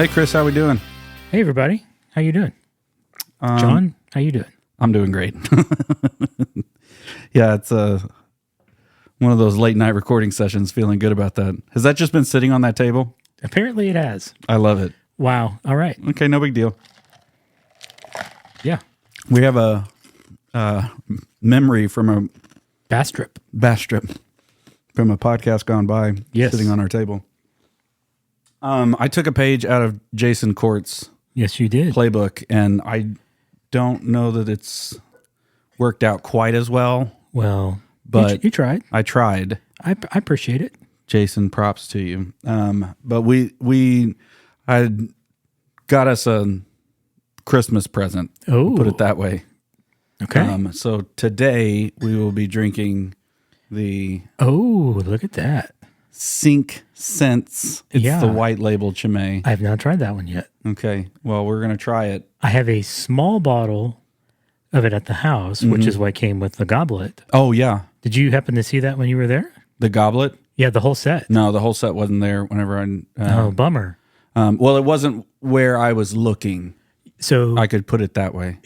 Hey, Chris, how we doing? Hey, everybody. How you doing? John, how you doing? I'm doing great. Yeah, it's one of those late night recording sessions. Feeling good about that. Has that just been sitting on that table? Apparently it has. I love it. Wow. All right. Okay, no big deal. Yeah. We have a memory from a Bass trip. from a podcast gone by. Yes. Sitting on our table. I took a page out of Jason Koert's Yes, you did. playbook, and I don't know that it's worked out quite as well. Well, But you tried. I tried. I appreciate it. Jason, props to you. But I got us a Christmas present. Oh. Put it that way. Okay. So today we will be drinking the Oh, look at that. Cinq It's Yeah. the white label Chimay. I have not tried that one yet. Okay. Well, we're going to try it. I have a small bottle of it at the house, which is what came with the goblet. Oh, yeah. Did you happen to see that when you were there? The goblet? Yeah, the whole set. No, the whole set wasn't there whenever I... Oh, bummer. well, it wasn't where I was looking. So I could put it that way.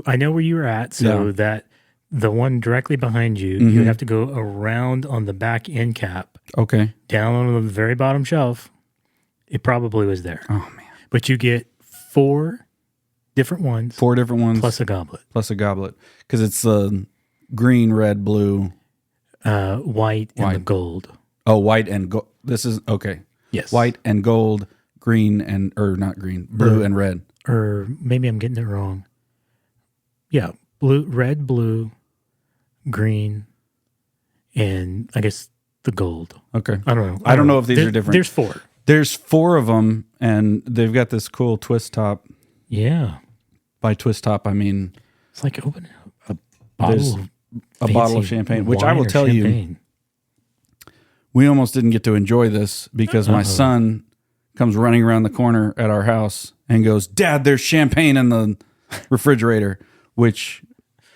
I know where you were at, so Yeah. that the one directly behind you, you have to go around on the back end cap, Okay. down on the very bottom shelf. It probably was there. Oh, man. But you get 4 different ones 4 different ones. plus a goblet. Plus a goblet. Because it's green, red, blue. White and the gold. Oh, white and gold. This is, okay. Yes. White and gold, green and, or not green, blue and red. Or maybe I'm getting it wrong. Yeah. Red, blue, green, and I guess the gold. Okay. I don't know. I don't know if these are different. There's 4. There's 4 of them, and they've got this cool twist top. Yeah. By twist top, I mean... It's like opening a There's bottle a bottle of champagne, which I will tell you, we almost didn't get to enjoy this because my son comes running around the corner at our house and goes, "Dad, there's champagne in the refrigerator," which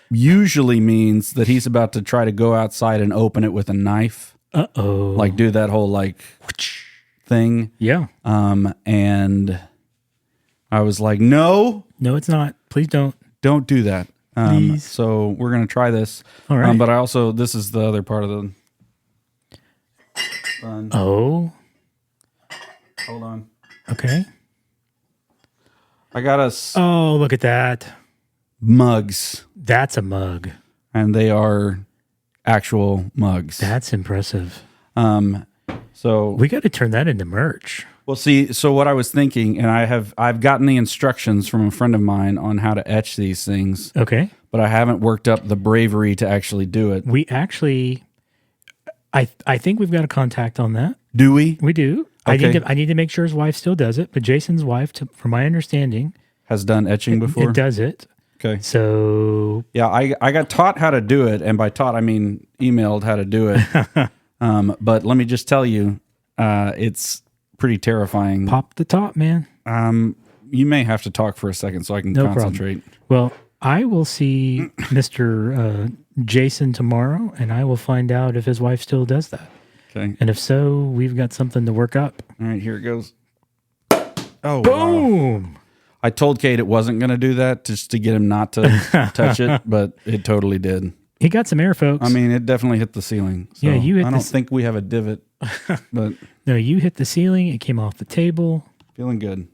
usually means that he's about to try to go outside and open it with a knife. Uh-oh. Like do that whole like thing. Yeah. And I was like, no, No, it's not. Please don't. don't do that. Please. So we're going to try this. All right. But I also, this is the other part of the fun. Oh, Hold on. okay. I got us Oh, look at that. mugs, That's a mug. and they are actual mugs. That's impressive. So We got to turn that into merch. we'll see. So what I was thinking, and I've gotten the instructions from a friend of mine on how to etch these things, Okay. but I haven't worked up the bravery to actually do it. We actually, I think we've got a contact on that. Do we? We do. Okay. I need to make sure his wife still does it, but Jason's wife, from my understanding, Has done etching before? it does it. Okay. So Yeah, I got taught how to do it, and by taught I mean emailed how to do it. But let me just tell you, it's pretty terrifying. pop the top, man. You may have to talk for a second so I can No problem. concentrate. Well, I will see Mr. Jason tomorrow, and I will find out if his wife still does that. Okay. And if so, we've got something to work up. All right, here it goes. Oh, wow. Boom! I told Kate it wasn't going to do that just to get him not to touch it, but it totally did. He got some air, folks. I mean, it definitely hit the ceiling. So Yeah, you hit I don't the- think we have a divot, but No, you hit the ceiling. It came off the table. feeling good.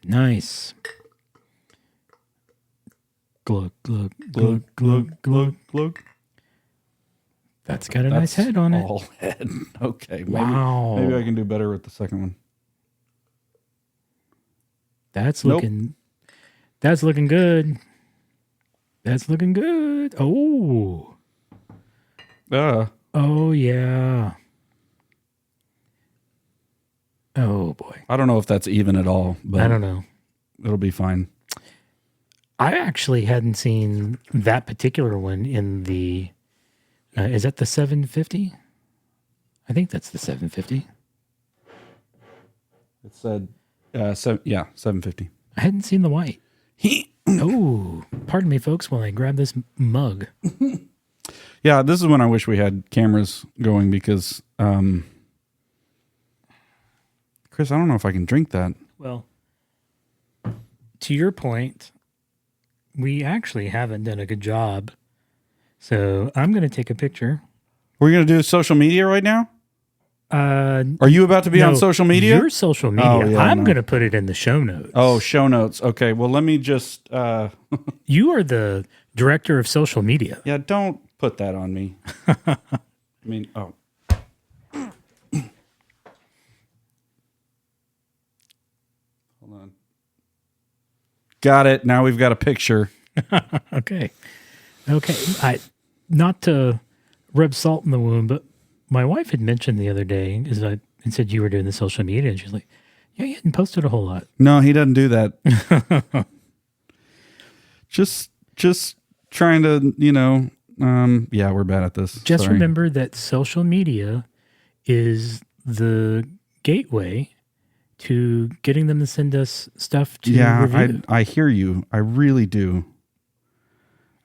Nice. Glug, glug, glug, glug, glug. glug. That's got a nice head on it. All head. Okay. Maybe, Wow. Maybe I can do better with the second one. That's Nope. looking good. That's looking good. Oh. Oh, yeah. Oh, boy. I don't know if that's even at all, but I don't know. it'll be fine. I actually hadn't seen that particular one in the... is that the 750? I think that's the 750. It said, 750. I hadn't seen the white. Oh, pardon me, folks, while I grab this mug. Yeah, this is when I wish we had cameras going because, Chris, I don't know if I can drink that. Well, to your point, we actually haven't done a good job. So I'm going to take a picture. We're going to do social media right now? Are you about to be on social media? Your social media. Oh, yeah, I'm going to put it in the show notes. Oh, show notes. Okay. Well, let me just. You are the director of social media. Yeah, don't put that on me. I mean, oh. Hold on. Got it. Now we've got a picture. Okay. Not to rub salt in the wound, but my wife had mentioned the other day, and said you were doing the social media, and she's like, "Yeah, you hadn't posted a whole lot." No, he doesn't do that. Just trying to, yeah, we're bad at this. Just Sorry. remember that social media is the gateway to getting them to send us stuff to review. I hear you. I really do.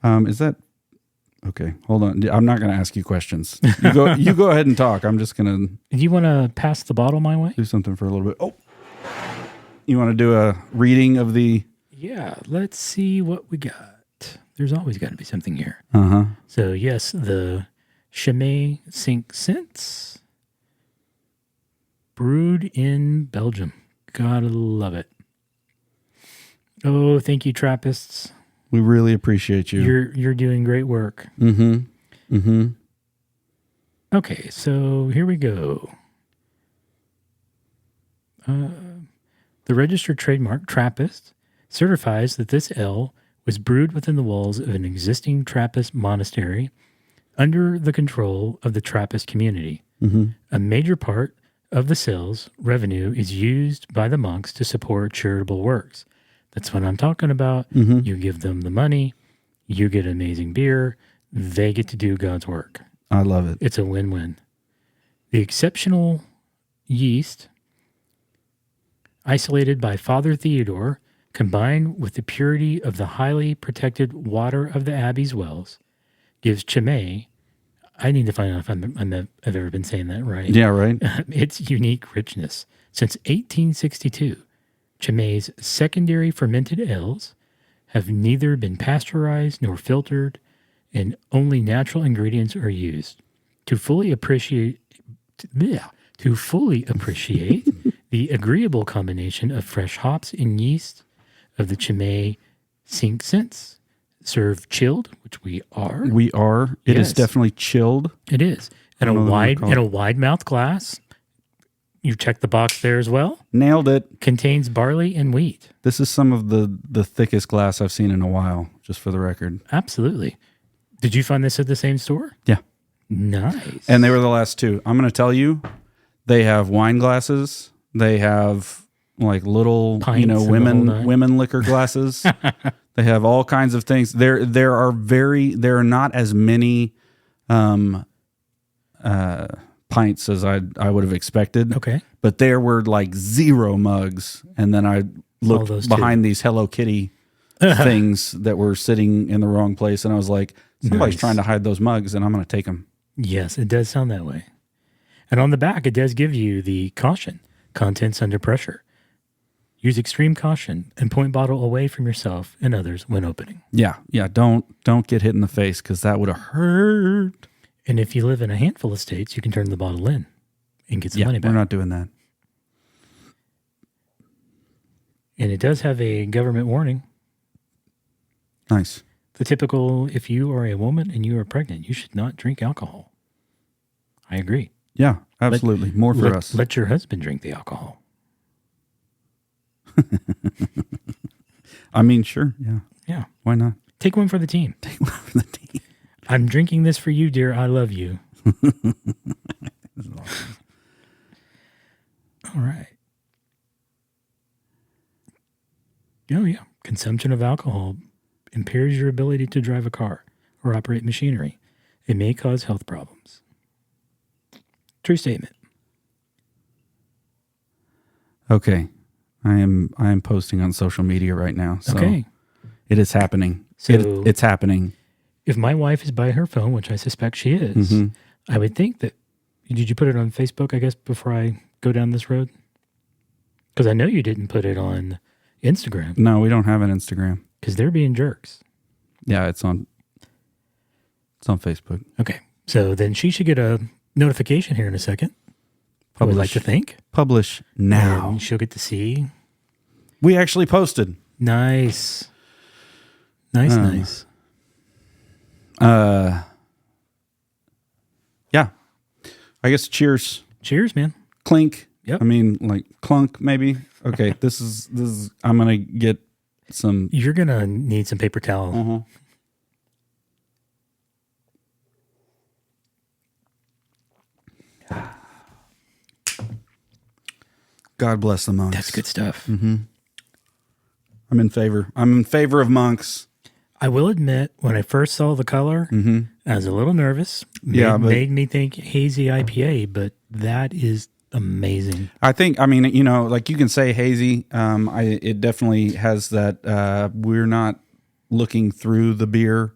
Is that okay? Hold on. I'm not going to ask you questions. You go ahead and talk. I'm just going to. Do you want to pass the bottle my way? Do something for a little bit. Oh, you want to do a reading of the? Yeah. Let's see what we got. There's always got to be something here. So yes, the Chimay Cinq scents, brewed in Belgium. Gotta love it. Oh, thank you, Trappists. We really appreciate you. You're doing great work. Okay, so here we go. The registered trademark Trappist certifies that this ale was brewed within the walls of an existing Trappist monastery under the control of the Trappist community. A major part of the sales revenue is used by the monks to support charitable works. That's what I'm talking about. You give them the money, you get amazing beer, they get to do God's work. I love it. It's a win-win. The exceptional yeast, isolated by Father Theodore, combined with the purity of the highly protected water of the Abbey's wells, gives Chimay, I need to find out if I've ever been saying that right. Yeah, right. Its unique richness. Since 1862, Chimay's secondary fermented ales have neither been pasteurized nor filtered, and only natural ingredients are used. To fully appreciate the agreeable combination of fresh hops and yeast of the Chimay Cinq scents, serve chilled, which we are. We are. It is definitely chilled. It is. In a wide mouth glass. You check the box there as well. Nailed it. Contains barley and wheat. This is some of the thickest glass I've seen in a while, just for the record. Absolutely. Did you find this at the same store? Yeah. Nice. And they were the last two. I'm going to tell you, they have wine glasses. They have like little, pints women liquor glasses. They have all kinds of things. There are not as many pints as I would have expected. Okay. But there were like 0 mugs. And then I looked behind these Hello Kitty things that were sitting in the wrong place. And I was like, somebody's trying to hide those mugs and I'm going to take them. Yes, it does sound that way. And on the back, it does give you the caution, contents under pressure. Use extreme caution and point bottle away from yourself and others when opening. Yeah. Don't get hit in the face because that would have hurt. And if you live in a handful of states, you can turn the bottle in and get some money back. We're not doing that. And it does have a government warning. Nice. The typical, if you are a woman and you are pregnant, you should not drink alcohol. I agree. Yeah, absolutely. More for us. Let your husband drink the alcohol. I mean, sure. Yeah. Yeah. Why not? Take one for the team. Take one for the team. I'm drinking this for you, dear. I love you. This is awesome. All right. Oh, yeah. Consumption of alcohol impairs your ability to drive a car or operate machinery. It may cause health problems. True statement. Okay. I am posting on social media right now. So okay. It is happening. So it's happening. If my wife is by her phone, which I suspect she is, I would think that, did you put it on Facebook, I guess, before I go down this road? Because I know you didn't put it on Instagram. No, we don't have an Instagram. Because they're being jerks. Yeah, it's on Facebook. Okay. So then she should get a notification here in a second. I would like to think. Publish now. And she'll get to see. We actually posted. Nice. Nice. Yeah. I guess cheers. Cheers, man. Clink. Yep. I mean, like clunk, maybe. Okay. This is. I'm gonna get some. You're gonna need some paper towel. Uh-huh. God bless the monks. That's good stuff. Mm-hmm. I'm in favor. I'm in favor of monks. I will admit, when I first saw the color, I was a little nervous. Made me think hazy IPA, but that is amazing. I think, like you can say hazy. It definitely has that. We're not looking through the beer.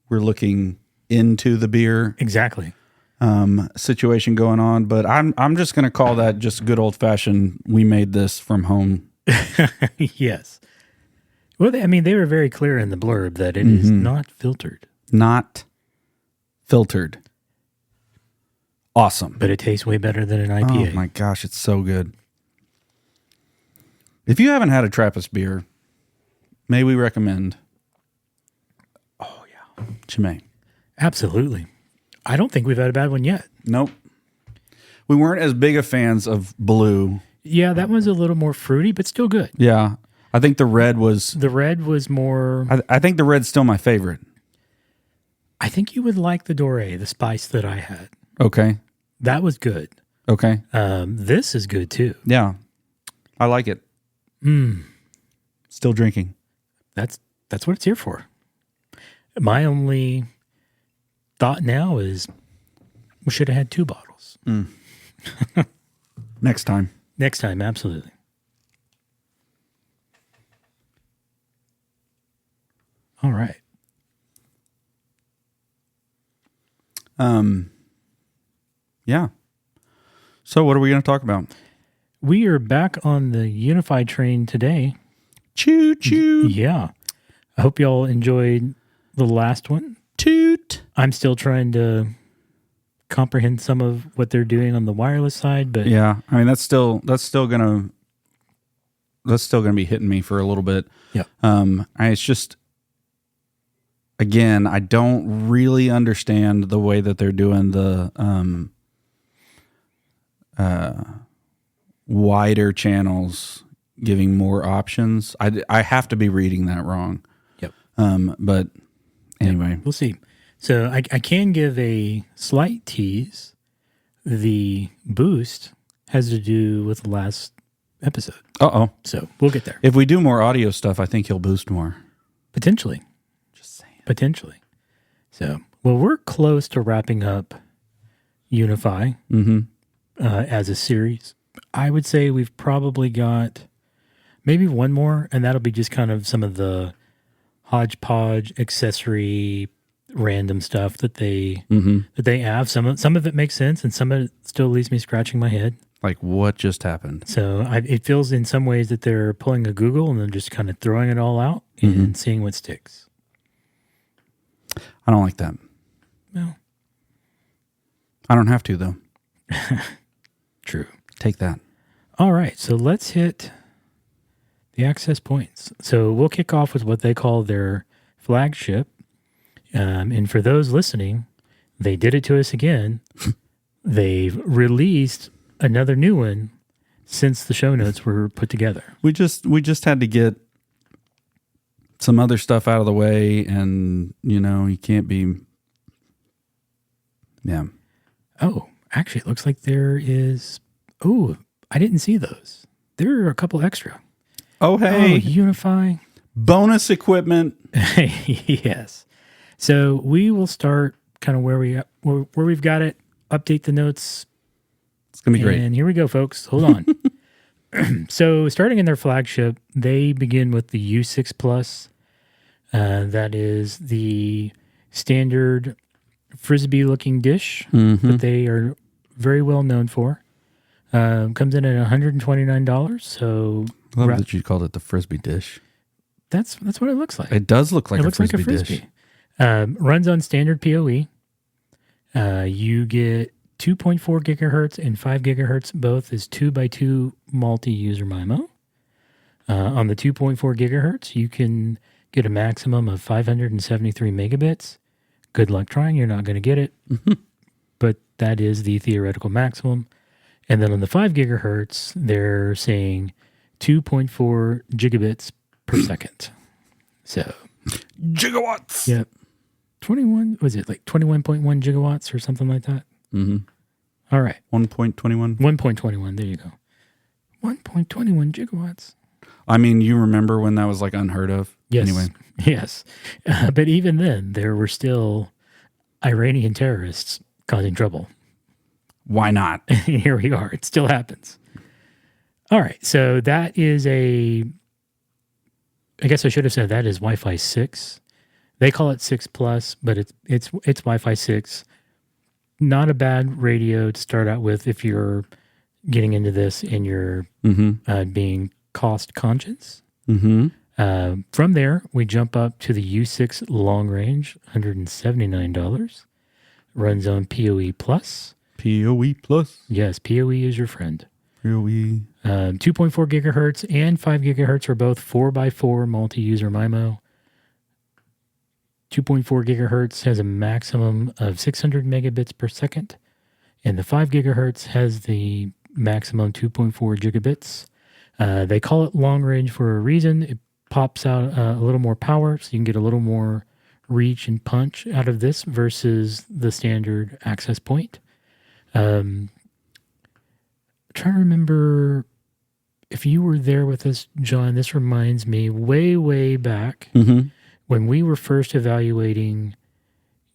We're looking into the beer. Exactly. Situation going on, but I'm just going to call that just good old fashioned. We made this from home. Yes. Well, they were very clear in the blurb that it is not filtered. Not filtered. Awesome. But it tastes way better than an IPA. Oh my gosh, it's so good. If you haven't had a Trappist beer, may we recommend? Oh yeah, Chimay. Absolutely. I don't think we've had a bad one yet. Nope. We weren't as big of fans of blue. Yeah, that one's a little more fruity, but still good. Yeah. I think the red was... The red was more... I think the red's still my favorite. I think you would like the Doré, the spice that I had. Okay. That was good. Okay. This is good too. Yeah. I like it. Still drinking. That's what it's here for. My only thought now is we should have had 2 bottles. Next time. Next time, absolutely. All right. Yeah. So what are we going to talk about? We are back on the UniFi train today. Choo choo. Yeah. I hope y'all enjoyed the last one. Toot. I'm still trying to comprehend some of what they're doing on the wireless side, but yeah, I mean that's still gonna be hitting me for a little bit. Yeah. It's just, again, I don't really understand the way that they're doing the wider channels, giving more options. I have to be reading that wrong. Yep. But anyway, we'll see. So I can give a slight tease. The boost has to do with the last episode. Uh-oh. So we'll get there. If we do more audio stuff, I think he'll boost more. Potentially. Just saying. Potentially. So, well, we're close to wrapping up UniFi as a series. I would say we've probably got maybe one more, and that'll be just kind of some of the hodgepodge accessory random stuff that they have. Some of it makes sense, and some of it still leaves me scratching my head. Like, what just happened? So it feels in some ways that they're pulling a Google and then just kind of throwing it all out and seeing what sticks. I don't like that. No. I don't have to, though. True. Take that. All right, so let's hit the access points. So we'll kick off with what they call their flagship. And for those listening, they did it to us again. They've released another new one since the show notes were put together. We just had to get some other stuff out of the way, and you can't be. Yeah. Oh, actually, it looks like there is. Oh, I didn't see those. There are a couple extra. Oh, hey, UniFi bonus equipment. Yes. So we will start kind of where we've got it. Update the notes. It's gonna be great. And here we go, folks. Hold on. So starting in their flagship, they begin with the U6 Plus. That is the standard Frisbee-looking dish that they are very well known for. Comes in at $129. So I love that you called it the Frisbee dish. That's what it looks like. It does look like a Frisbee dish. Runs on standard PoE. You get 2.4 gigahertz and 5 gigahertz, both is 2x2 multi-user MIMO. On the 2.4 gigahertz, you can get a maximum of 573 megabits. Good luck trying. You're not going to get it. But that is the theoretical maximum. And then on the 5 gigahertz, they're saying 2.4 gigabits per second. So gigawatts. Yep. 21, was it like 21.1 gigawatts or something like that? Mm-hmm. All right. 1.21. 1.21. There you go. 1.21 gigawatts. I mean, you remember when that was like unheard of? Yes. Anyway. Yes. But even then, there were still Iranian terrorists causing trouble. Why not? Here we are. It still happens. All right. So that is I guess I should have said that is Wi-Fi 6. They call it 6 Plus, but it's Wi-Fi 6. Not a bad radio to start out with if you're getting into this and you're being cost conscious. From there, we jump up to the U6 long range, $179. Runs on PoE Plus. PoE Plus. Yes, PoE is your friend. PoE. 2.4 gigahertz and 5 gigahertz are both 4x4 multi-user MIMO. 2.4 gigahertz has a maximum of 600 megabits per second, and the 5 gigahertz has the maximum 2.4 gigabits. They call it long range for a reason. It pops out a little more power, so you can get a little more reach and punch out of this versus the standard access point. I'm trying to remember if you were there with us, John. This reminds me way back when we were first evaluating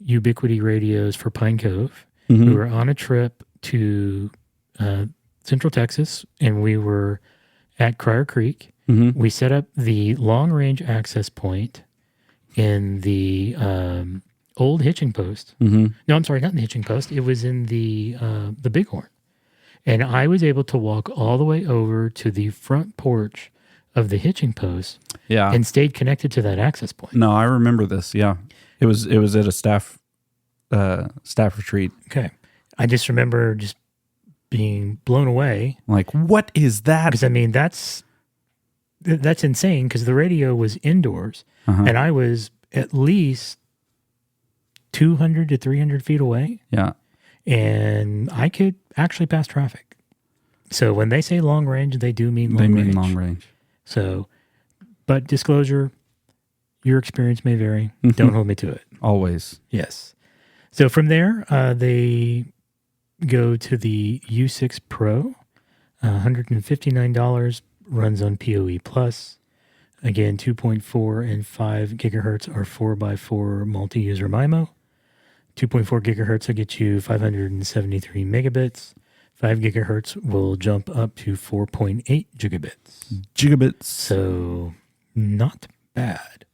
Ubiquity radios for Pine Cove. We were on a trip to Central Texas, and we were at Crier Creek. We set up the long-range access point in the old hitching post. No, I'm sorry, not in the hitching post. It was in the Bighorn. And I was able to walk all the way over to the front porch of the hitching post and stayed connected to that access point. No, I remember this. Yeah. It was at a staff retreat. Okay. I just remember just being blown away. Like, what is that? Because I mean, that's insane because the radio was indoors and I was at least 200 to 300 feet away. Yeah. And I could actually pass traffic. So when they say long range, they do mean long range. They mean long range. So, but disclosure, your experience may vary. Don't hold me to it. Always. Yes. So from there, they go to the U6 Pro, $159, runs on PoE Plus. Again, 2.4 and 5 gigahertz are 4x4 multi-user MIMO. 2.4 gigahertz will get you 573 megabits. 5 gigahertz will jump up to 4.8 gigabits. So not bad.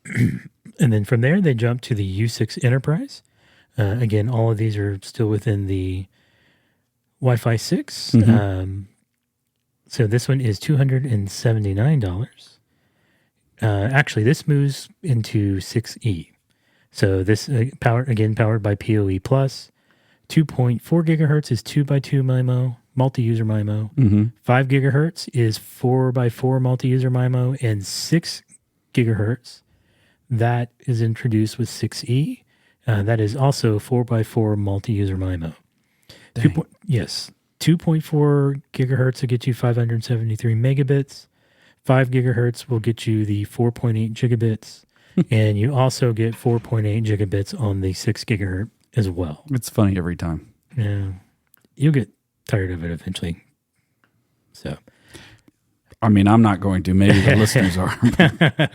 And then from there, they jump to the U6 Enterprise. Again, all of these are still within the Wi-Fi 6. So this one is $279. Actually, this moves into 6E. So this powered by PoE Plus. 2.4 gigahertz is 2x2 MIMO, multi-user MIMO. 5 gigahertz is 4x4 multi-user MIMO, and 6 gigahertz that is introduced with 6E. That is also 4x4 multi-user MIMO. 2.4 gigahertz will get you 573 megabits. 5 gigahertz will get you the 4.8 gigabits. And you also get 4.8 gigabits on the 6 gigahertz as well. It's funny every time. Yeah. You'll get tired of it eventually. So, I mean, I'm not going to. Maybe the listeners are.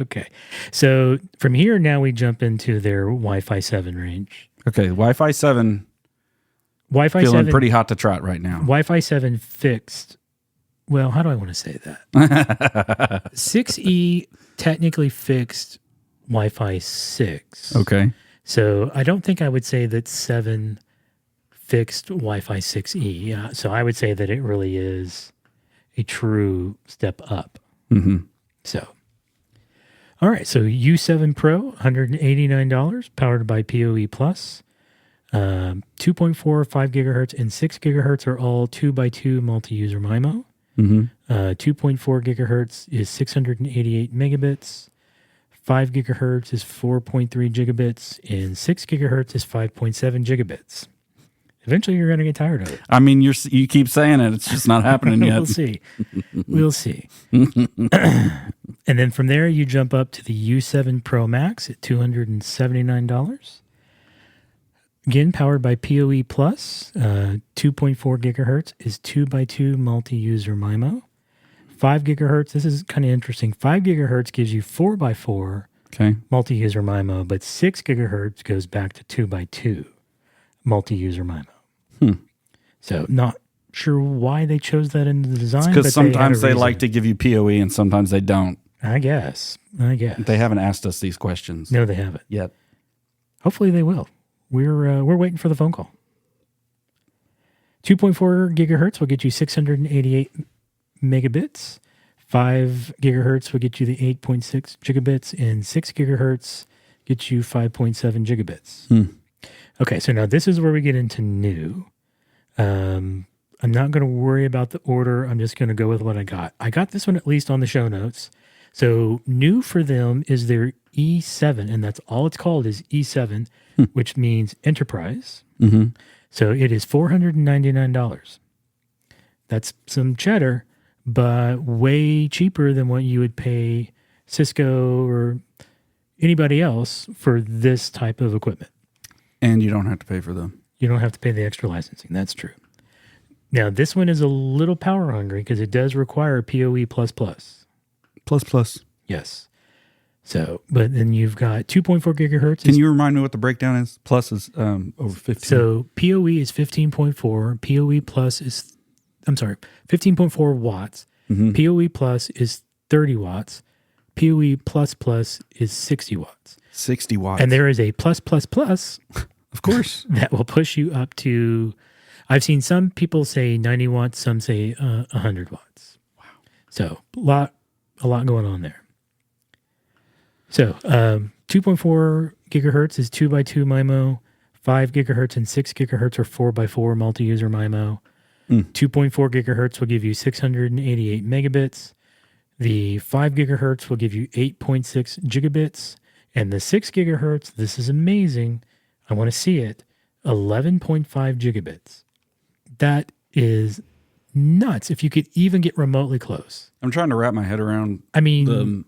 Okay. So from here, now we jump into their Wi-Fi 7 range. Okay. Wi-Fi 7. Wi-Fi feeling 7, pretty hot to trot right now. Wi-Fi 7 fixed. Well, how do I want to say that? 6E technically fixed Wi-Fi 6. Okay. So I don't think I would say that 7 fixed Wi-Fi 6E. So I would say that it really is a true step up. Mm-hmm. So, all right. So U7 Pro, $189, powered by PoE Plus. 2.4, 5 gigahertz, and 6 gigahertz are all 2x2 multi-user MIMO. Mm-hmm. 2.4 gigahertz is 688 megabits. 5 gigahertz is 4.3 gigabits, and 6 gigahertz is 5.7 gigabits. Eventually, you're going to get tired of it. I mean, you keep saying it. It's just not happening yet. We'll see. We'll see. And then from there, you jump up to the U7 Pro Max at $279. Again, powered by PoE Plus. 2.4 gigahertz is 2x2 multi-user MIMO. 5 gigahertz, this is kind of interesting. 5 gigahertz gives you 4x4 multi-user MIMO, but 6 gigahertz goes back to 2x2 multi-user MIMO. So not sure why they chose that in the design. Because sometimes they like to give you PoE and sometimes they don't. I guess. They haven't asked us these questions. No, they haven't. Yet. Hopefully they will. We're waiting for the phone call. 2.4 gigahertz will get you 688 megabits. 5 gigahertz will get you the 8.6 gigabits, and 6 gigahertz gets you 5.7 gigabits. Okay, so now this is where we get into new. I'm not going to worry about the order. I'm just going to go with what I got. I got this one at least on the show notes. So new for them is their E7, and that's all it's called is E7, which means enterprise. Mm-hmm. So it is $499. That's some cheddar, but way cheaper than what you would pay Cisco or anybody else for this type of equipment. And you don't have to pay for them. You don't have to pay the extra licensing. That's true. Now, this one is a little power hungry because it does require PoE++. Plus. Yes. So, but then you've got 2.4 gigahertz. Can you remind me what the breakdown is? Plus is over 15. So PoE is 15.4. PoE Plus is, 15.4 watts. Mm-hmm. PoE Plus is 30 watts. PoE Plus Plus is 60 watts. 60 watts. And there is a plus, of course, that will push you up to, I've seen some people say 90 watts, some say 100 watts. Wow. So a lot going on there. So 2.4 gigahertz is 2x2 MIMO. 5 gigahertz and 6 gigahertz are 4x4 multi-user MIMO. 2.4 gigahertz will give you 688 megabits. The 5 gigahertz will give you 8.6 gigabits. And the 6 gigahertz, this is amazing. I want to see it. 11.5 gigabits. That is nuts if you could even get remotely close. I'm trying to wrap my head around the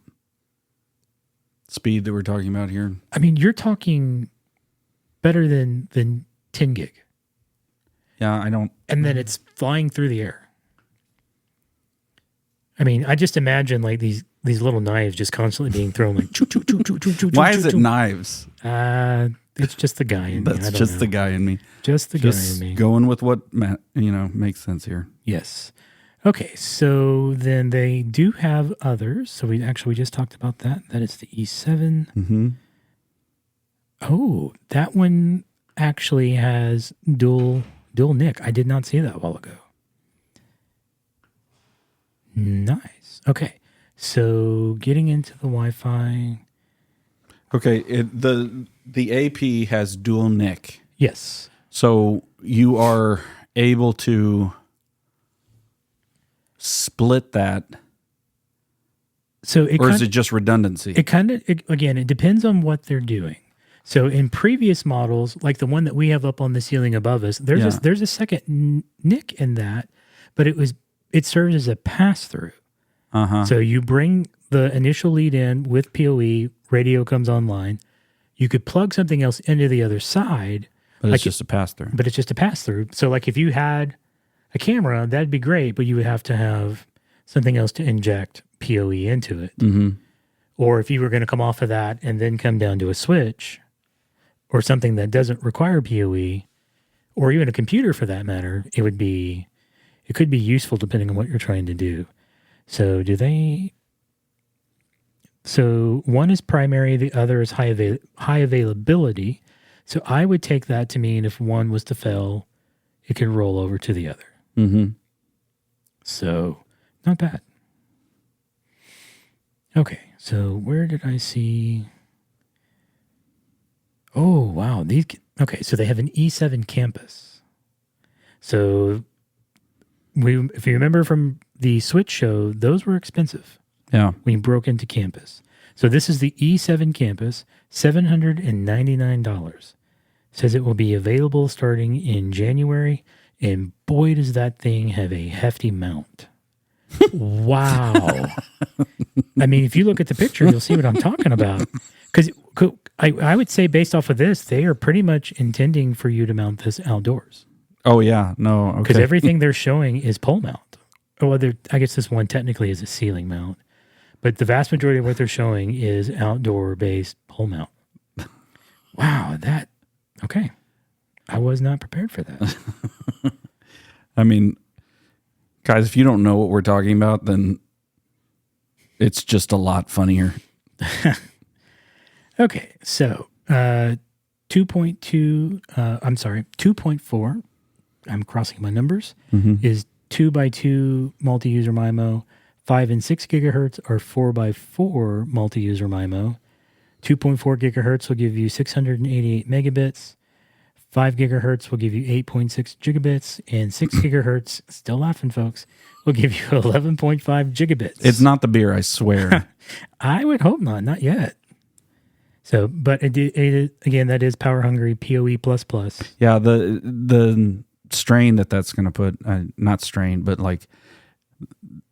speed that we're talking about here. I mean, you're talking better than 10 gig. Yeah, I don't. And then it's flying through the air. I mean, I just imagine like these little knives just constantly being thrown like choo, choo, choo, choo, choo, choo. Why is it knives? It's just the guy in me. That's just the guy in me. Just the guy in me. Going with what makes sense here. Yes. Okay, so then they do have others. So we just talked about that. That is the E7. Mm-hmm. Oh, that one actually has dual NIC. I did not see that a while ago. Nice. Okay, so getting into the Wi-Fi. Okay, the AP has dual NIC. Yes. So you are able to split that. So is it just redundancy? It depends on what they're doing. So in previous models, like the one that we have up on the ceiling above us, there's a second NIC in that, but it serves as a pass-through. Uh-huh. So you bring the initial lead in with PoE, radio comes online. You could plug something else into the other side. But it's just a pass-through. But it's just a pass-through. So like if you had a camera, that'd be great, but you would have to have something else to inject PoE into it. Mm-hmm. Or if you were going to come off of that and then come down to a switch or something that doesn't require PoE, or even a computer for that matter, it could be useful depending on what you're trying to do. So So one is primary, the other is high availability. So I would take that to mean if one was to fail, it could roll over to the other. Mm-hmm. So, not bad. Okay, so where did I see? Oh, wow. Okay, so they have an E7 campus. So, if you remember from the Switch show, those were expensive. Yeah. When you broke into campus. So this is the E7 campus, $799. Says it will be available starting in January, and boy, does that thing have a hefty mount. Wow. I mean, if you look at the picture, you'll see what I'm talking about. Because I would say based off of this, they are pretty much intending for you to mount this outdoors. Oh, yeah. No, okay. Because everything they're showing is pole mount. Well, I guess this one technically is a ceiling mount. But the vast majority of what they're showing is outdoor-based pole mount. Wow, okay. I was not prepared for that. I mean, guys, if you don't know what we're talking about, then it's just a lot funnier. Okay, so 2.4, I'm crossing my numbers, is 2x2 multi-user MIMO. 5 and 6 gigahertz are 4x4 multi-user MIMO. 2.4 gigahertz will give you 688 megabits. 5 gigahertz will give you 8.6 gigabits. And 6 gigahertz, still laughing, folks, will give you 11.5 gigabits. It's not the beer, I swear. I would hope not yet. So, but again, that is power hungry PoE++. Yeah, the strain that's going to put, not strain, but like,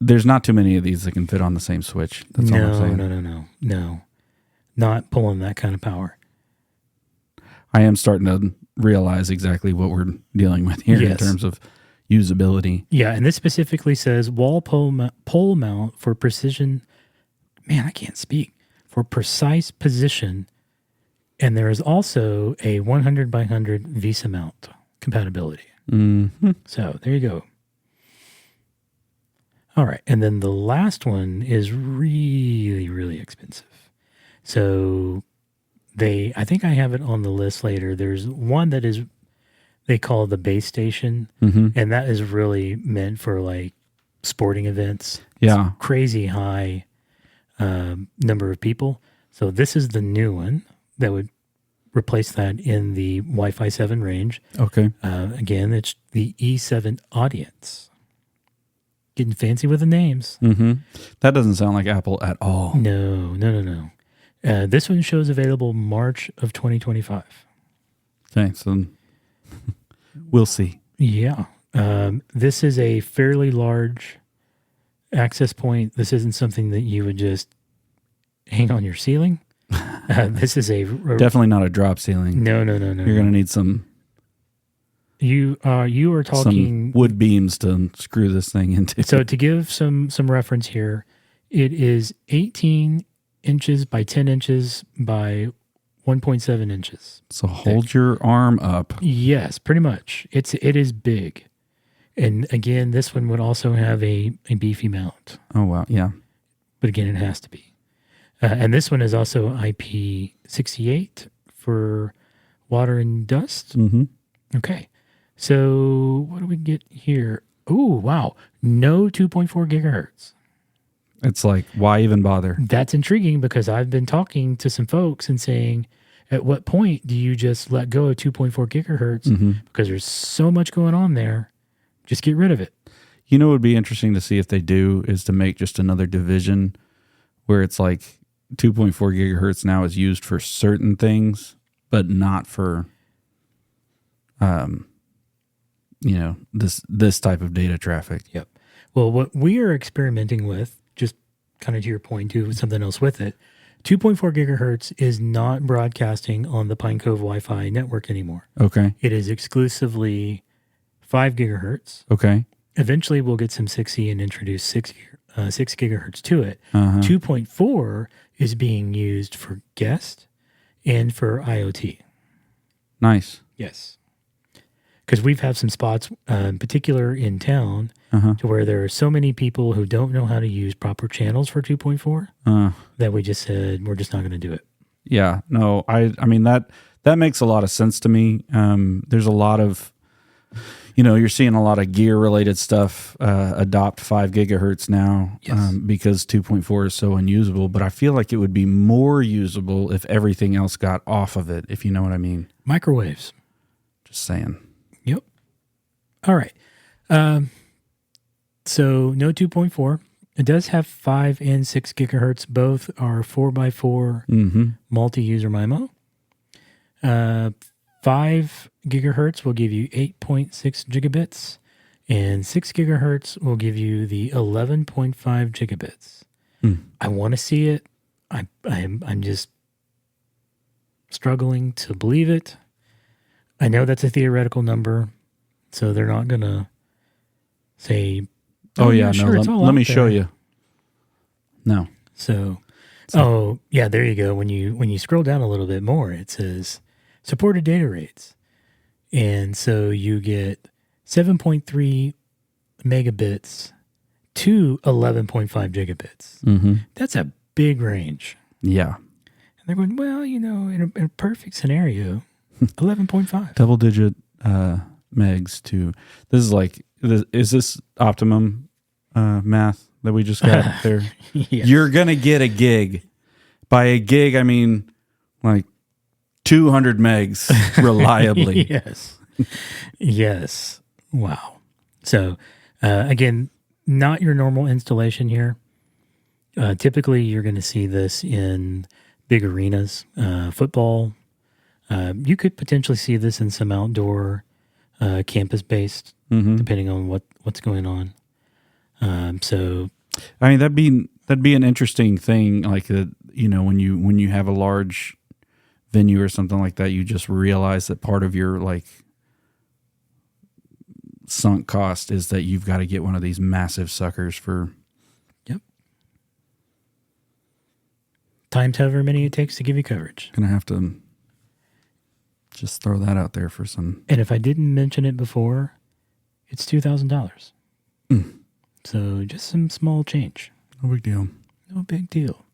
there's not too many of these that can fit on the same Switch. That's all I'm saying. No. Not pulling that kind of power. I am starting to realize exactly what we're dealing with here in terms of usability. Yeah, and this specifically says wall pole mount for precision. Man, I can't speak. For precise position. And there is also a 100 by 100 VESA mount compatibility. Mm-hmm. So there you go. All right. And then the last one is really, really expensive. So I think I have it on the list later. There's one that they call the base station. Mm-hmm. And that is really meant for like sporting events. Yeah. It's crazy high number of people. So this is the new one that would replace that in the Wi-Fi 7 range. Okay. Again, it's the E7 Audience. Getting fancy with the names. Mm-hmm. That doesn't sound like Apple at all. No. This one shows available March of 2025. Okay, so we'll see. Yeah. This is a fairly large access point. This isn't something that you would just hang on your ceiling. This is definitely not a drop ceiling. No. You're going to need some... You are talking some wood beams to screw this thing into. So to give some reference here, it is 18 inches by 10 inches by 1.7 inches. So hold your arm up. Yes, pretty much. It is big. And again, this one would also have a beefy mount. Oh, wow. Yeah. But again, it has to be. And this one is also IP68 for water and dust. Mm-hmm. Okay. So what do we get here? Oh, wow. No 2.4 gigahertz. It's like, why even bother? That's intriguing because I've been talking to some folks and saying, at what point do you just let go of 2.4 gigahertz? Mm-hmm. Because there's so much going on there. Just get rid of it. You know what would be interesting to see if they do is to make just another division where it's like 2.4 gigahertz now is used for certain things, but not for... this type of data traffic. Yep. Well, what we are experimenting with, just kind of to your point, too, something else with it, 2.4 gigahertz is not broadcasting on the Pine Cove Wi-Fi network anymore. Okay. It is exclusively 5 gigahertz. Okay. Eventually, we'll get some 6E and introduce 6 gigahertz to it. Uh-huh. 2.4 is being used for guest and for IoT. Nice. Yes. Because we've had some spots, in particular in town, to where there are so many people who don't know how to use proper channels for 2.4 that we just said, we're just not going to do it. Yeah. No, I mean, that makes a lot of sense to me. There's a lot of, You're seeing a lot of gear related stuff adopt 5 gigahertz now because 2.4 is so unusable. But I feel like it would be more usable if everything else got off of it, if you know what I mean. Microwaves. Just saying. Yep. All right. So no 2.4. It does have 5 and 6 gigahertz. Both are 4x4 multi-user MIMO. 5 gigahertz will give you 8.6 gigabits, and 6 gigahertz will give you the 11.5 gigabits. I want to see it. I'm just struggling to believe it. I know that's a theoretical number, so they're not going to say, let me show you. No. So, there you go. When you scroll down a little bit more, it says supported data rates. And so you get 7.3 megabits to 11.5 gigabits. Mm-hmm. That's a big range. Yeah. And they're going, well, in a perfect scenario, 11.5. Double digit megs to, is this optimum math that we just got there? Yes. You're going to get a gig. By a gig, I mean like 200 megs reliably. Yes. Yes. Wow. So, again, not your normal installation here. Typically, you're going to see this in big arenas, football. You could potentially see this in some outdoor campus-based, depending on what's going on. So, I mean, that'd be an interesting thing. Like when you have a large venue or something like that, you just realize that part of your sunk cost is that you've got to get one of these massive suckers for. Yep. Times however many it takes to give you coverage. Gonna have to just throw that out there for some. And if I didn't mention it before, it's $2,000. So just some small change. No big deal. No big deal.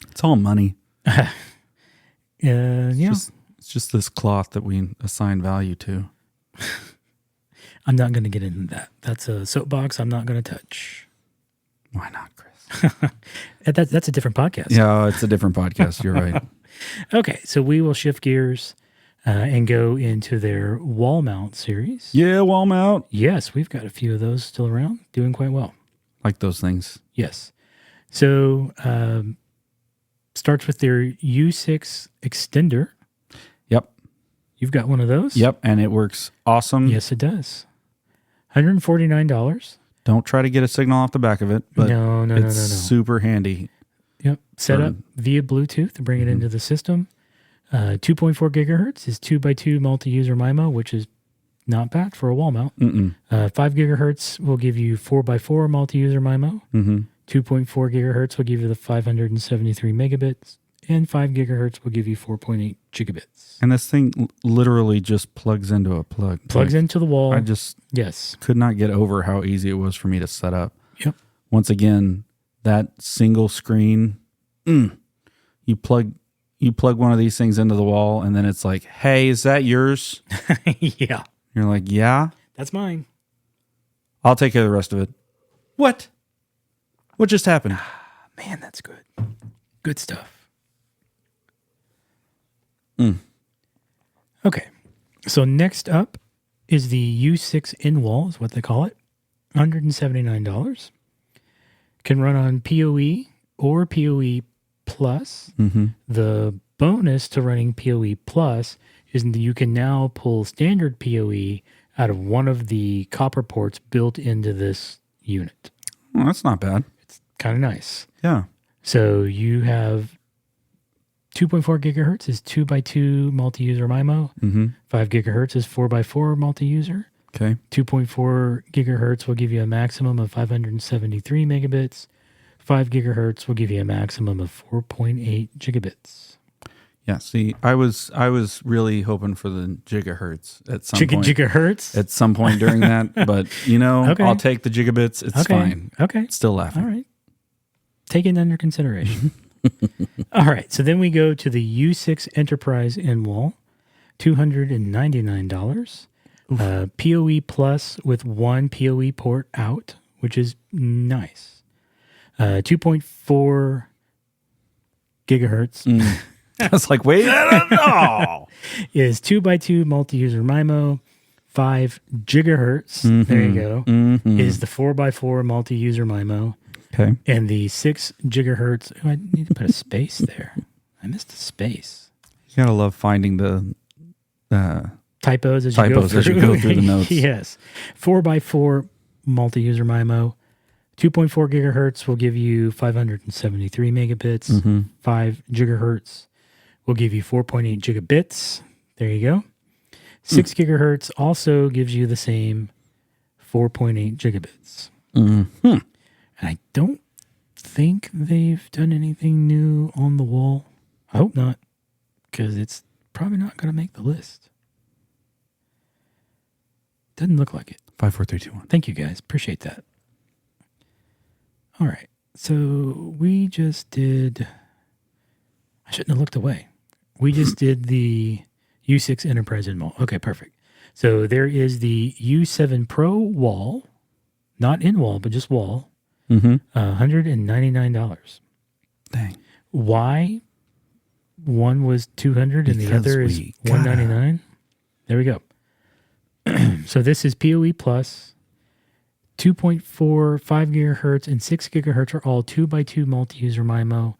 It's all money. It's just this cloth that we assign value to. I'm not going to get into that. That's a soapbox I'm not going to touch. Why not, Chris? That's a different podcast. Yeah, it's a different podcast. You're right. Okay, so we will shift gears and go into their wall mount series. Yeah, wall mount. Yes, we've got a few of those still around, doing quite well. Like those things. Yes. So starts with their U6 extender. Yep. You've got one of those? Yep, and it works awesome. Yes, it does. $149. Don't try to get a signal off the back of it, but no. Super handy. Yep. Set up via Bluetooth to bring it into the system. 2.4 gigahertz is 2x2 multi-user MIMO, which is not bad for a wall mount. 5 gigahertz will give you 4x4 multi-user MIMO. 2.4 gigahertz will give you the 573 megabits. And 5 gigahertz will give you 4.8 gigabits. And this thing literally just plugs into a plug. Plugs into the wall. I just could not get over how easy it was for me to set up. Yep. Once again, that single screen, you plug one of these things into the wall, and then it's like, hey, is that yours? Yeah. You're like, yeah. That's mine. I'll take care of the rest of it. What? What just happened? Man, that's good. Good stuff. Okay. So next up is the U6 in-wall, is what they call it. $179. Can run on PoE or PoE Plus. The bonus to running PoE Plus is that you can now pull standard PoE out of one of the copper ports built into this unit. Well, that's not bad. It's kind of nice. Yeah. So you have 2.4 gigahertz is 2x2 multi-user MIMO. 5 gigahertz is 4x4 multi-user. Okay. 2.4 gigahertz will give you a maximum of 573 megabits. 5 gigahertz will give you a maximum of 4.8 gigabits. Yeah, see, I was really hoping for the gigahertz at some point. Gigahertz? At some point during that, but Okay. I'll take the gigabits. It's fine. Okay. Still laughing. All right. Take it under consideration. All right. So then we go to the U6 Enterprise in-wall, $299. PoE Plus with one PoE port out, which is nice. 2.4 gigahertz. I was like, wait, no. Is 2x2 multi-user MIMO. 5 gigahertz. There you go. Is the 4x4 multi-user MIMO. Okay. And the 6 gigahertz. Oh, I need to put a space there. I missed a space. You gotta love finding the typos as you go through the notes. Yes. 4x4 multi-user MIMO. 2.4 gigahertz will give you 573 megabits. 5 gigahertz will give you 4.8 gigabits. There you go. 6 gigahertz also gives you the same 4.8 gigabits. And I don't think they've done anything new on the wall. I hope not, because it's probably not going to make the list. Doesn't look like it. 5, 4, 3, 2, 1. Thank you, guys. Appreciate that. All right. So we just did... I shouldn't have looked away. We just did the U6 Enterprise in wall. Okay, perfect. So there is the U7 Pro wall. Not in wall, but just wall. $199. Dang. Why one was $200 and the other is $199? There we go. So this is PoE Plus. 2.4, 5 gigahertz, and 6 gigahertz are all 2x2 multi-user MIMO.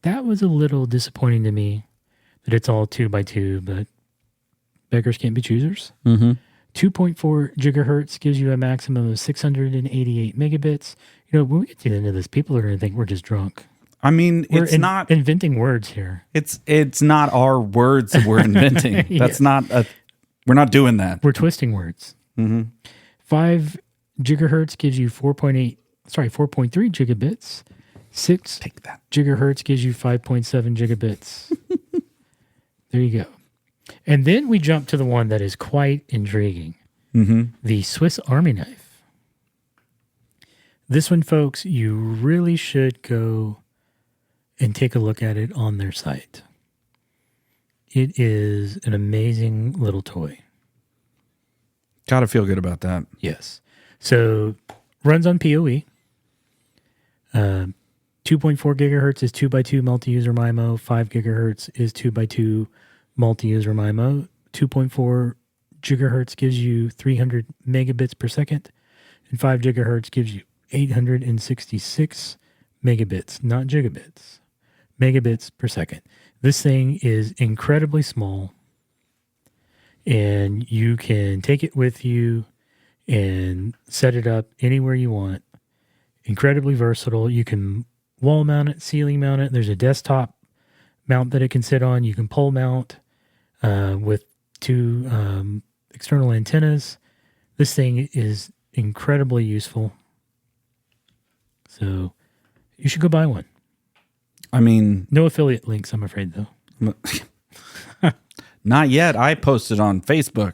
That was a little disappointing to me that it's all 2x2, but beggars can't be choosers. 2.4 gigahertz gives you a maximum of 688 megabits. You know, when we get to the end of this, people are going to think we're just drunk. I mean, We're not inventing words here. It's not our words that we're inventing. That's not we're not doing that. We're twisting words. 5 gigahertz gives you 4.3 gigabits. 6 gigahertz gives you 5.7 gigabits. There you go. And then we jump to the one that is quite intriguing. The Swiss Army knife. This one, folks, you really should go and take a look at it on their site. It is an amazing little toy. Gotta feel good about that. Yes. So runs on PoE. 2.4 gigahertz is 2x2 multi-user MIMO. 5 gigahertz is 2x2 multi-user MIMO. 2.4 gigahertz gives you 300 megabits per second. And 5 gigahertz gives you 866 megabits, not gigabits, megabits per second. This thing is incredibly small, and you can take it with you and set it up anywhere you want. Incredibly versatile. You can wall mount it, ceiling mount it. There's a desktop mount that it can sit on. You can pole mount with 2 external antennas. This thing is incredibly useful. So you should go buy one. I mean... No affiliate links, I'm afraid, though. Not yet. I posted on Facebook.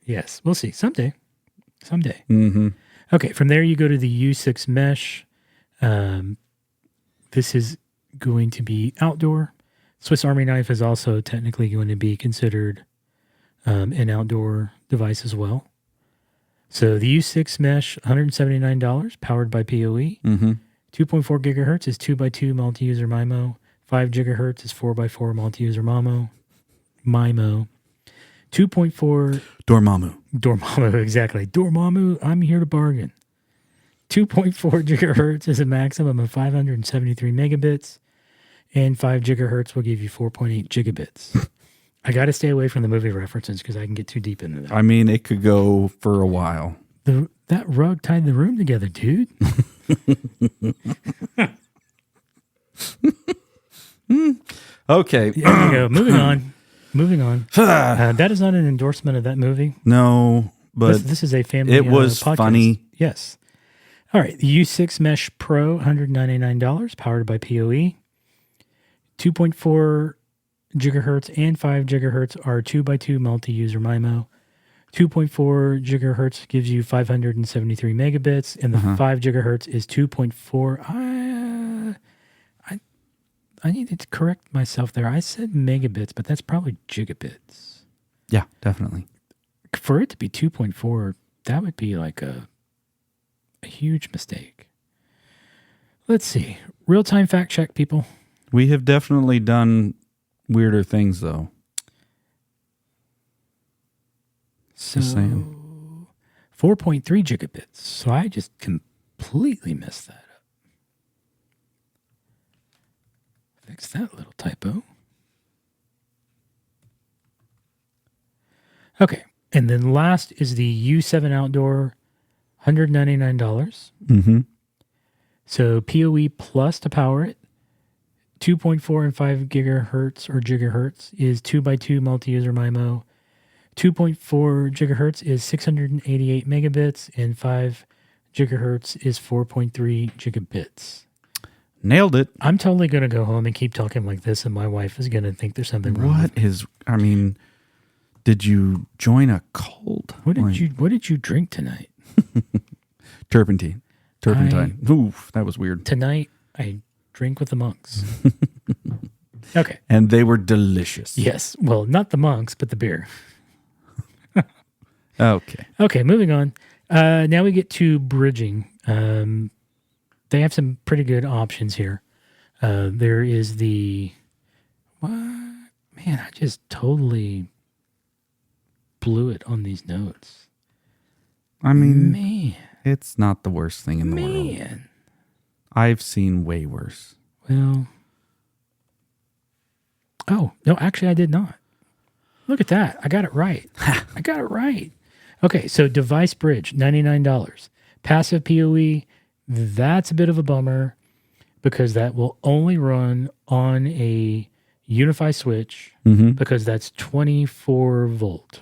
Yes, we'll see. Someday. Okay, from there you go to the U6 mesh. This is going to be outdoor. Swiss Army knife is also technically going to be considered an outdoor device as well. So the U6 mesh, $179, powered by PoE. 2.4 gigahertz is 2x2 multi-user MIMO. 5 gigahertz is 4x4 multi-user MIMO. 2.4... Dormammu, exactly. Dormammu, I'm here to bargain. 2.4 gigahertz is a maximum of 573 megabits. And 5 gigahertz will give you 4.8 gigabits. I got to stay away from the movie references because I can get too deep into that. I mean, it could go for a while. That rug tied the room together, dude. Okay. There you go. Moving on. That is not an endorsement of that movie. No, but this is a family it was podcast. funny. Yes. All right. The U6 Mesh Pro, $199, powered by PoE. 2.4 gigahertz and 5 gigahertz are 2x2 multi-user MIMO. 2.4 gigahertz gives you 573 megabits, and the 5 gigahertz is 2.4. I need to correct myself there. I said megabits, but that's probably gigabits. Yeah, definitely. For it to be 2.4, that would be like a huge mistake. Let's see. Real-time fact check, people. We have definitely done weirder things, though. So, Just saying. 4.3 gigabits. So I just completely messed that up. Fix that little typo. Okay. And then last is the U7 Outdoor, $199. Mm-hmm. So PoE plus to power it. 2.4 and 5 gigahertz or gigahertz is 2x2 multi-user MIMO. 2.4 gigahertz is 688 megabits, and 5 gigahertz is 4.3 gigabits. Nailed it. I'm totally going to go home and keep talking like this, and my wife is going to think there's something wrong. Did you join a cult? What did you drink tonight? Turpentine. Oof, that was weird. Tonight, I drink with the monks. Okay. And they were delicious. Yes. Well, not the monks, but the beer. Okay. Okay, moving on. Now we get to bridging. They have some pretty good options here. There is the... What? Man, I just totally blew it on these notes. I mean, Man. It's not the worst thing in the world. I've seen way worse. Well... Oh, no, actually I did not. Look at that. I got it right. I got it right. Okay, so device bridge, $99. Passive PoE, that's a bit of a bummer because that will only run on a UniFi switch because that's 24 volt,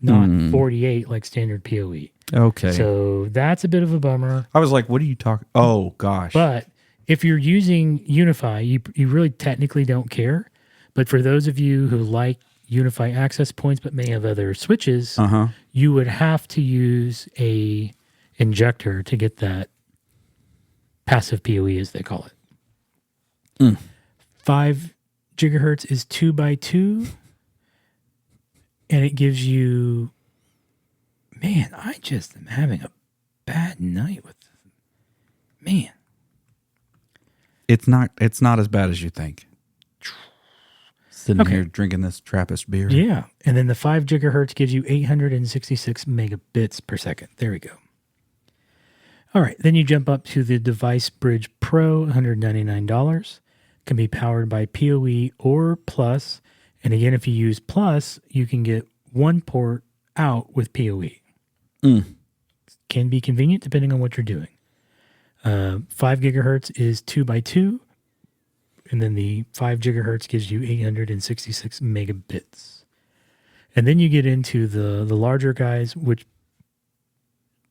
not 48 like standard PoE. Okay. So that's a bit of a bummer. I was like, what are you talking? Oh, gosh. But if you're using UniFi, you really technically don't care. But for those of you who like UniFi access points but may have other switches, you would have to use a injector to get that passive PoE, as they call it. 5 gigahertz is 2x2, and it gives you... Man, I just am having a bad night with... Man. It's not as bad as you think. Sitting here drinking this Trappist beer. Yeah. And then the 5 gigahertz gives you 866 megabits per second. There we go. All right. Then you jump up to the Device Bridge Pro, $199. Can be powered by PoE or Plus. And again, if you use Plus, you can get one port out with PoE. Can be convenient depending on what you're doing. 5 gigahertz is 2x2. And then the 5 gigahertz gives you 866 megabits. And then you get into the larger guys, which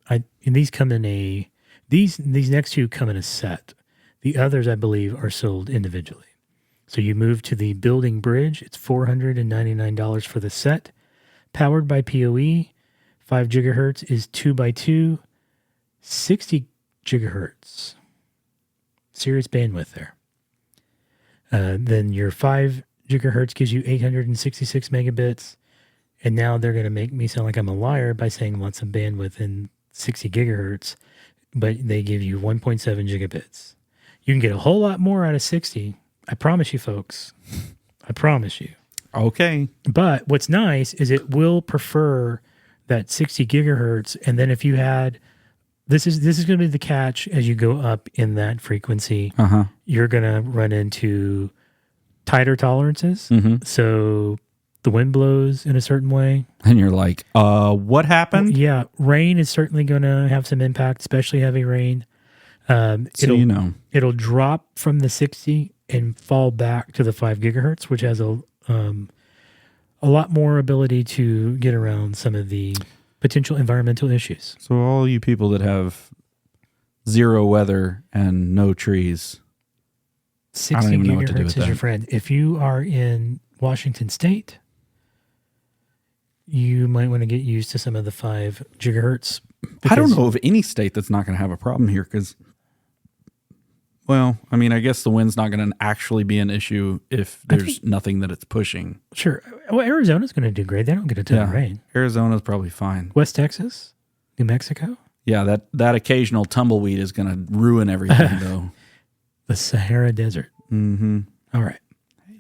and these come in these next two come in a set. The others, I believe, are sold individually. So you move to the Building Bridge. It's $499 for the set. Powered by PoE. 5 gigahertz is 2x2. 60 gigahertz. Serious bandwidth there. Then your 5 gigahertz gives you 866 megabits. And now they're going to make me sound like I'm a liar by saying lots of bandwidth in 60 gigahertz, but they give you 1.7 gigabits. You can get a whole lot more out of 60. I promise you, folks. I promise you. Okay. But what's nice is it will prefer that 60 gigahertz. And then if you had... This is going to be the catch as you go up in that frequency. You're going to run into tighter tolerances. So the wind blows in a certain way. And you're like, what happened? Yeah, rain is certainly going to have some impact, especially heavy rain. It'll drop from the 60 and fall back to the 5 gigahertz, which has a lot more ability to get around some of the potential environmental issues. So all you people that have zero weather and no trees, 60 gigahertz is your friend. If you are in Washington State, you might want to get used to some of the 5 gigahertz. I don't know of any state that's not going to have a problem here because Well, I mean, I guess the wind's not going to actually be an issue if there's nothing that it's pushing. Sure. Well, Arizona's going to do great. They don't get a ton of rain. Arizona's probably fine. West Texas, New Mexico. Yeah, that occasional tumbleweed is going to ruin everything, though. The Sahara Desert. Mm-hmm. All right.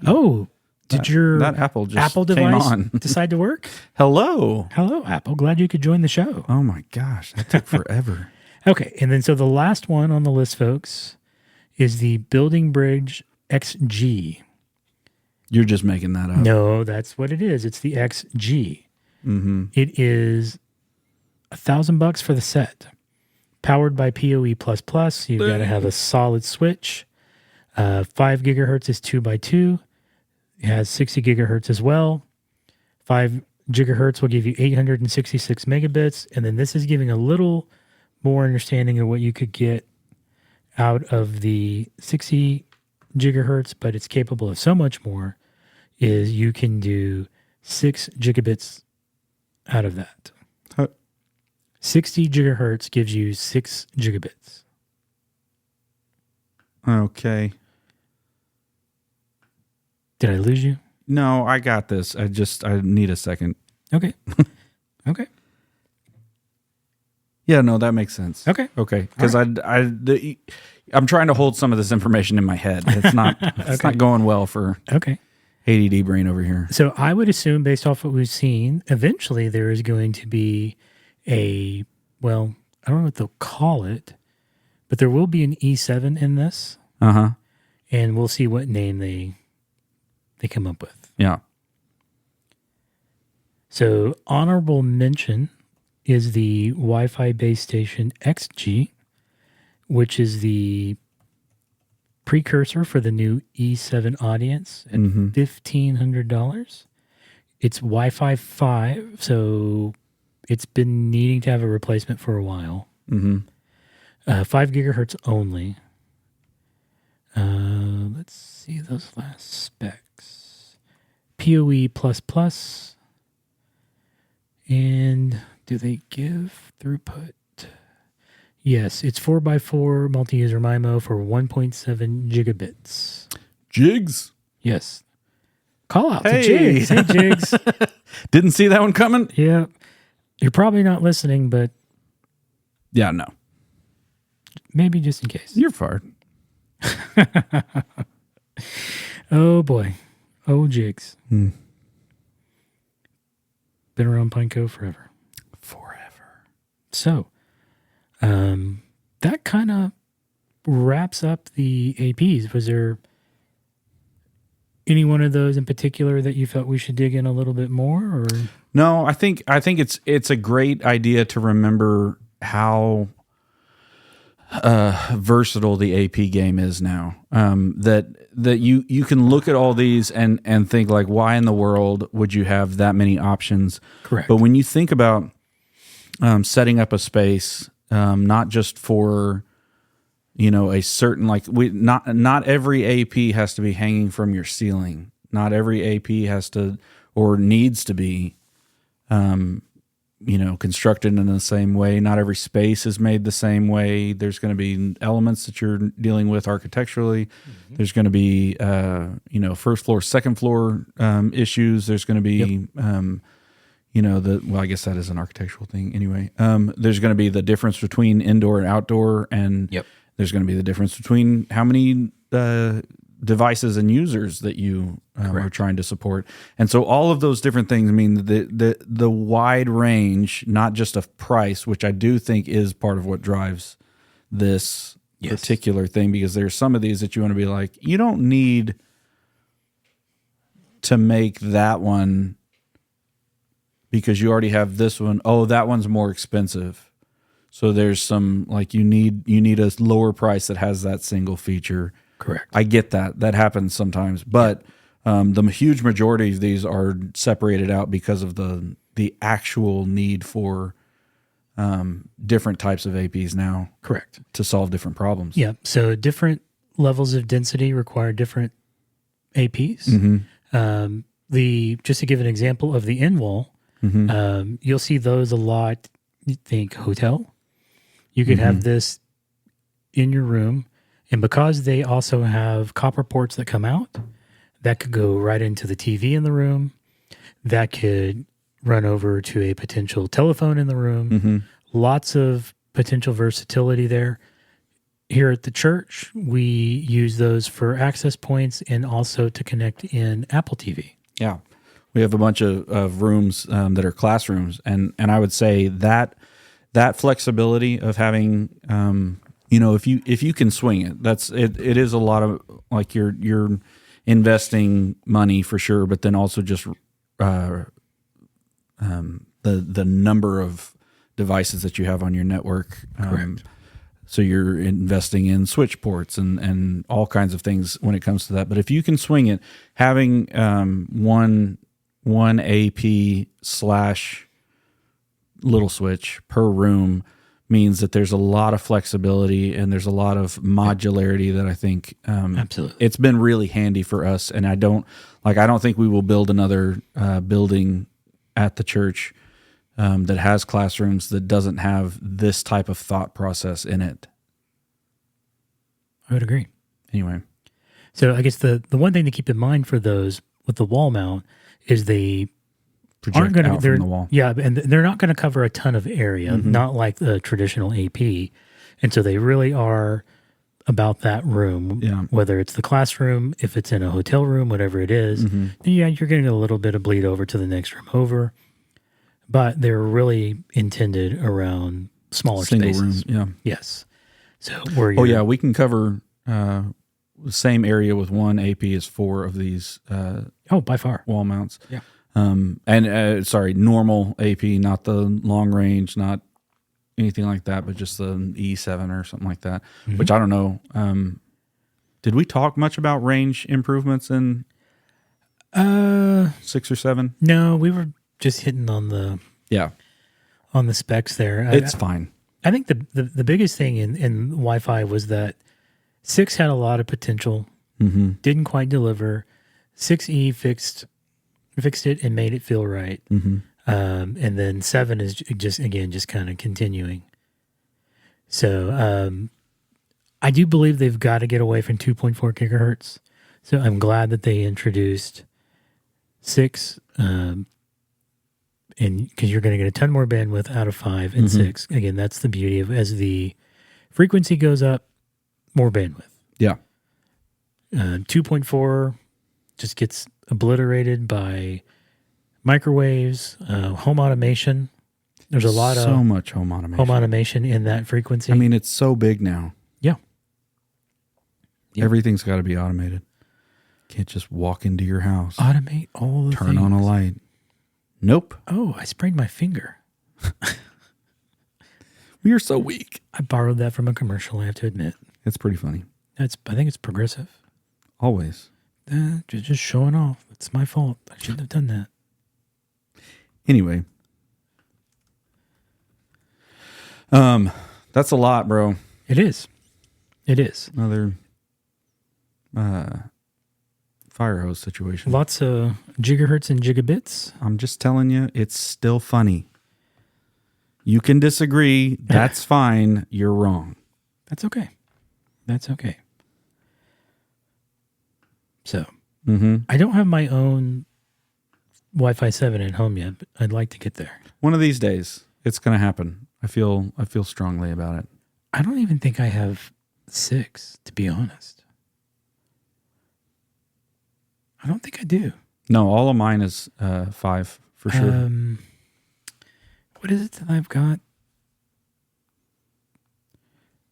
Oh, did your that Apple device on. decide to work? Hello, Apple. Glad you could join the show. Oh my gosh, that took forever. Okay, and then so the last one on the list, folks, is the Building Bridge XG. You're just making that up. No, that's what it is. It's the XG. Mm-hmm. It is $1,000 for the set. Powered by PoE++. You've got to have a solid switch. 5 gigahertz is 2x2. It has 60 gigahertz as well. 5 gigahertz will give you 866 megabits. And then this is giving a little more understanding of what you could get out of the 60 gigahertz, but it's capable of so much more, is you can do 6 gigabits out of that. 60 gigahertz gives you 6 gigabits. Okay. Did I lose you? No, I got this. I need a second. Okay. Okay. Yeah, no, that makes sense. Okay. Okay. Because I'm trying to hold some of this information in my head. It's not it's not going well for ADD brain over here. So I would assume, based off what we've seen, eventually there is going to be I don't know what they'll call it, but there will be an E7 in this. Uh-huh. And we'll see what name they come up with. Yeah. So honorable mention is the Wi-Fi base station XG, which is the precursor for the new E7 audience at $1,500. It's Wi-Fi 5, so it's been needing to have a replacement for a while. 5 gigahertz only. Let's see those last specs. PoE++. And do they give throughput? Yes, it's 4x4 multi-user MIMO for 1.7 gigabits. Jigs? Yes. Call out to Jigs. Hey, Jigs. Didn't see that one coming? Yeah. You're probably not listening, but... Yeah, no. Maybe just in case. You're fired. Oh, boy. Oh, Jigs. Been around Pineco forever. So, that kind of wraps up the APs. Was there any one of those in particular that you felt we should dig in a little bit more? Or no, I think it's a great idea to remember how versatile the AP game is now. That you can look at all these and think like, why in the world would you have that many options? Correct. But when you think about setting up a space, not just for a certain not every AP has to be hanging from your ceiling. Not every AP has to or needs to be constructed in the same way. Not every space is made the same way. There's going to be elements that you're dealing with architecturally. There's going to be first floor, second floor issues. There's going to be I guess that is an architectural thing anyway. There's going to be the difference between indoor and outdoor, and there's going to be the difference between how many devices and users that you are trying to support. And so all of those different things, I mean, the wide range, not just of price, which I do think is part of what drives this particular thing, because there's some of these that you want to be like, you don't need to make that one because you already have this one. Oh, that one's more expensive. So there's some you need a lower price that has that single feature. Correct. I get that. That happens sometimes. But the huge majority of these are separated out because of the actual need for different types of APs now. Correct. To solve different problems. Yeah. So different levels of density require different APs. Just to give an example of the in-wall, you'll see those a lot. You think hotel. You could have this in your room, And because they also have copper ports that come out, that could go right into the TV in the room. That could run over to a potential telephone in the room. Mm-hmm. Lots of potential versatility there. Here at the church, we use those for access points and also to connect in Apple TV. Yeah. We have a bunch of rooms that are classrooms. And I would say that flexibility of having, if you can swing it, it is a lot of like you're investing money for sure, but then also just the number of devices that you have on your network. Correct. So you're investing in switch ports and all kinds of things when it comes to that. But if you can swing it, having one AP / little switch per room means that there's a lot of flexibility and there's a lot of modularity that I think absolutely it's been really handy for us. And I don't think we will build another building at the church that has classrooms that doesn't have this type of thought process in it. I would agree. Anyway. So I guess the one thing to keep in mind for those with the wall mount is they aren't going to from the wall. Yeah, and they're not going to cover a ton of area, not like the traditional AP. And so they really are about that room, whether it's the classroom, if it's in a hotel room, whatever it is. Then you're getting a little bit of bleed over to the next room over. But they're really intended around smaller single spaces. Room, Yes. So where we can cover the same area with one AP as 4 of these. By far wall mounts. Yeah. Normal AP, not the long range, not anything like that, but just the E7 or something like that. Which I don't know. Did we talk much about range improvements in 6 or 7? No, we were just hitting on the specs there. It's fine. I think the biggest thing in Wi-Fi was that 6 had a lot of potential, didn't quite deliver. 6E fixed it and made it feel right. And then 7 is just kind of continuing. So I do believe they've got to get away from 2.4 gigahertz. So I'm glad that they introduced 6. And because you're going to get a ton more bandwidth out of 5 and 6. Again, that's the beauty of as the frequency goes up, more bandwidth. Yeah. 2.4 just gets obliterated by microwaves, home automation. There's a lot so much home automation in that frequency. I mean, it's so big now. Yeah. Everything's got to be automated. Can't just walk into your house. Automate all the things. Turn on a light. Nope. Oh, I sprained my finger. We are so weak. I borrowed that from a commercial, I have to admit. It's pretty funny. I think it's progressive. Always. Just showing off. It's my fault. I shouldn't have done that. Anyway. That's a lot, bro. It is. Another fire hose situation. Lots of gigahertz and gigabits. I'm just telling you, it's still funny. You can disagree. That's fine. You're wrong. That's okay. So, I don't have my own Wi-Fi 7 at home yet, but I'd like to get there. One of these days, it's going to happen. I feel strongly about it. I don't even think I have 6, to be honest. I don't think I do. No, all of mine is 5 for sure. What is it that I've got?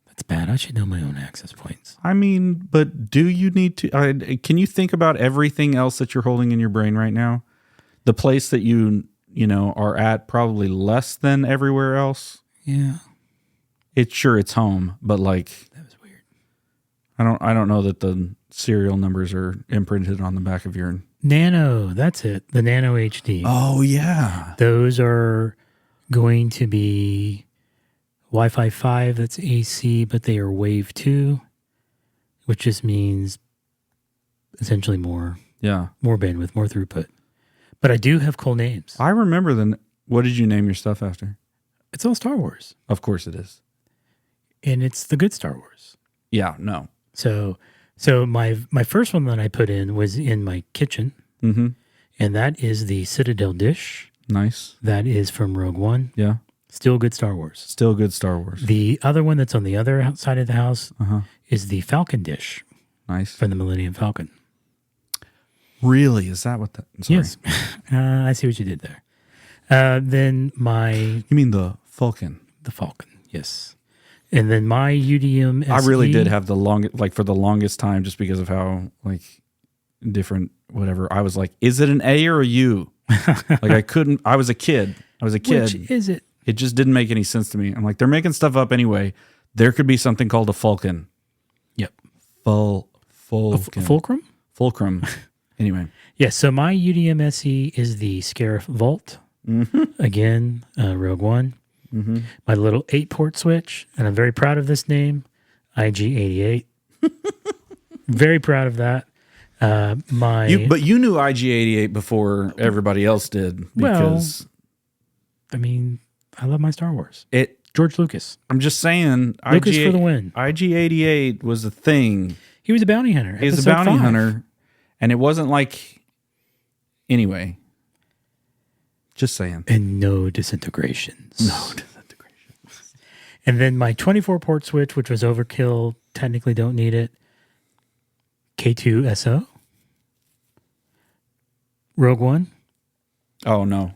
That's bad. I should know my own access points. I mean, but do you need to? Can you think about everything else that you're holding in your brain right now? The place that you are at probably less than everywhere else. Yeah. It's home, but like that was weird. I don't know that the serial numbers are imprinted on the back of your Nano. That's it. The Nano HD. Oh yeah. Those are going to be Wi-Fi 5. That's AC, but they are Wave 2, which just means essentially more bandwidth, more throughput. But I do have cool names. I remember what did you name your stuff after? It's all Star Wars. Of course it is. And it's the good Star Wars. Yeah, no. So my first one that I put in was in my kitchen, and that is the Citadel dish. Nice. That is from Rogue One. Yeah. Still good Star Wars. Still good Star Wars. The other one that's on the other side of the house is the Falcon dish. Nice. From the Millennium Falcon. Really? Is that what that? Sorry. Yes. I see what you did there. Then You mean the Falcon? The Falcon, yes. And then my UDM SE. I really did have the for the longest time, just because of how different whatever. I was like, is it an A or a U? I couldn't. I was a kid. Which is it? It just didn't make any sense to me. I'm like, they're making stuff up anyway. There could be something called a Falcon. Yep. Fulcrum. Fulcrum. Anyway. Yeah. So my UDM SE is the Scarif Vault. Again, Rogue One. My little 8-port switch, and I'm very proud of this name, IG88. Very proud of that. But you knew IG88 before everybody else did, because I love my Star Wars. George Lucas. I'm just saying, Lucas for the win. IG88 was a thing. He was a bounty hunter. He was a bounty hunter, and it wasn't anyway. Just saying. And no disintegrations. And then my 24-port switch, which was overkill, technically don't need it. K2SO. Rogue One. Oh, no.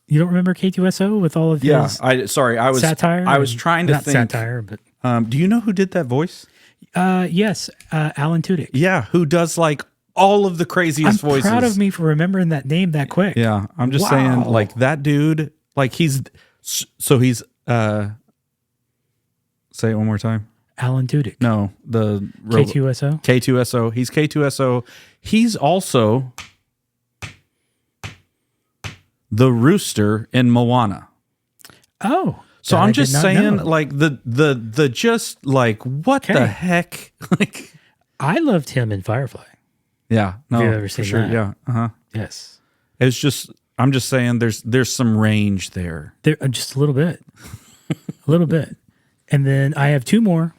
You don't remember K2SO with all of his satire? I was trying to think. Not satire, but... do you know who did that voice? Yes, Alan Tudyk. Yeah, who does all of the craziest voices. I'm proud of me for remembering that name that quick. Yeah, I'm just saying, that dude, he's... Say it one more time. Alan Tudyk. No, the... K2SO? K2SO. He's K2SO. He's also the rooster in Moana. Oh. So I'm just saying, what the heck? I loved him in Firefly. Yeah. No, have you ever seen that? Yeah. Uh-huh. Yes. It's just, I'm just saying there's some range there. Just a little bit. A little bit. And then I have two more,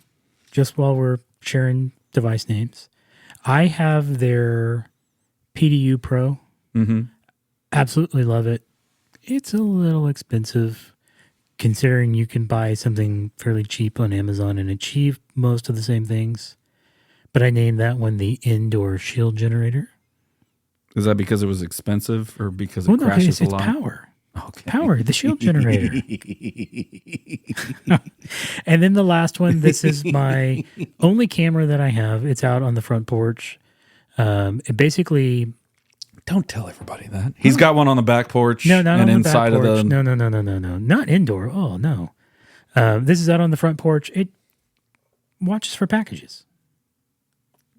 just while we're sharing device names. I have their PDU Pro. Absolutely love it. It's a little expensive, considering you can buy something fairly cheap on Amazon and achieve most of the same things. But I named that one the Indoor Shield Generator. Is that because it was expensive, or because it crashes a lot? It's power. Okay. Power, the shield generator. And then the last one, this is my only camera that I have. It's out on the front porch. It basically... Don't tell everybody that. He's got one on the back porch. No, not on the back porch. Of the... No. Not indoor. Oh, no. This is out on the front porch. It watches for packages.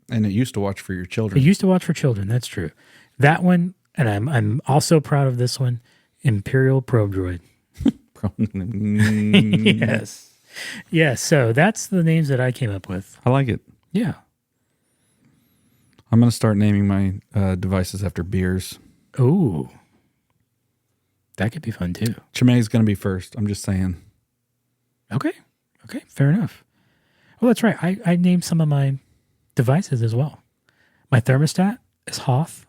And it used to watch for your children. It used to watch for children. That's true. That one, and I'm also proud of this one, Imperial Probe Droid. Yes. Yeah, so that's the names that I came up with. I like it. Yeah. I'm going to start naming my devices after beers. Ooh. That could be fun, too. Chimay's going to be first. I'm just saying. Okay. Fair enough. Well, that's right. I named some of my devices as well. My thermostat is Hoth.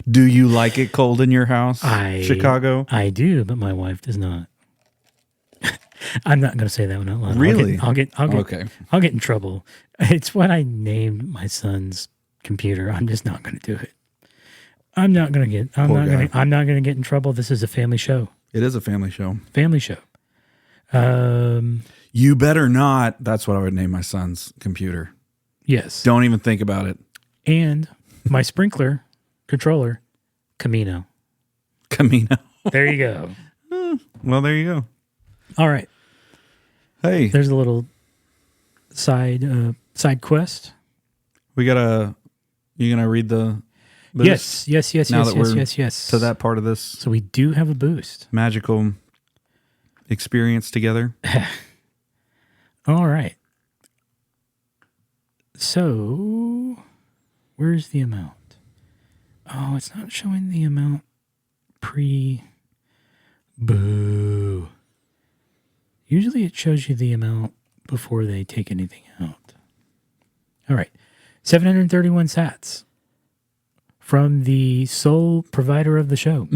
Do you like it cold in your house, Chicago? I do, but my wife does not. I'm not going to say that one out loud. Really? I'll get in trouble. It's what I named my son's computer. I'm just not going to do it. I'm not going to get in trouble. This is a family show. It is a family show. Family show. You better not. That's what I would name my son's computer. Yes. Don't even think about it. And my sprinkler controller, Camino. There you go. Well, there you go. All right. Hey. There's a little side quest. You gonna read the boost? Yes. Now that we're to that part of this. So we do have a boost. Magical experience together. All right. So, where's the amount? Oh, it's not showing the amount Boo. Usually it shows you the amount before they take anything out. All right. 731 sats from the sole provider of the show,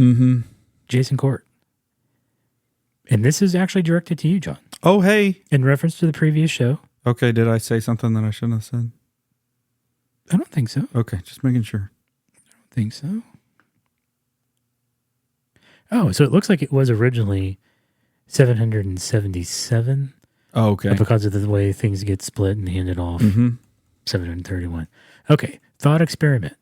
Jason Koert. And this is actually directed to you, John. Oh, hey. In reference to the previous show. Okay, did I say something that I shouldn't have said? I don't think so. Okay, just making sure. I don't think so. Oh, so it looks like it was originally 777. Oh, okay. But because of the way things get split and handed off, 731. Okay, thought experiment.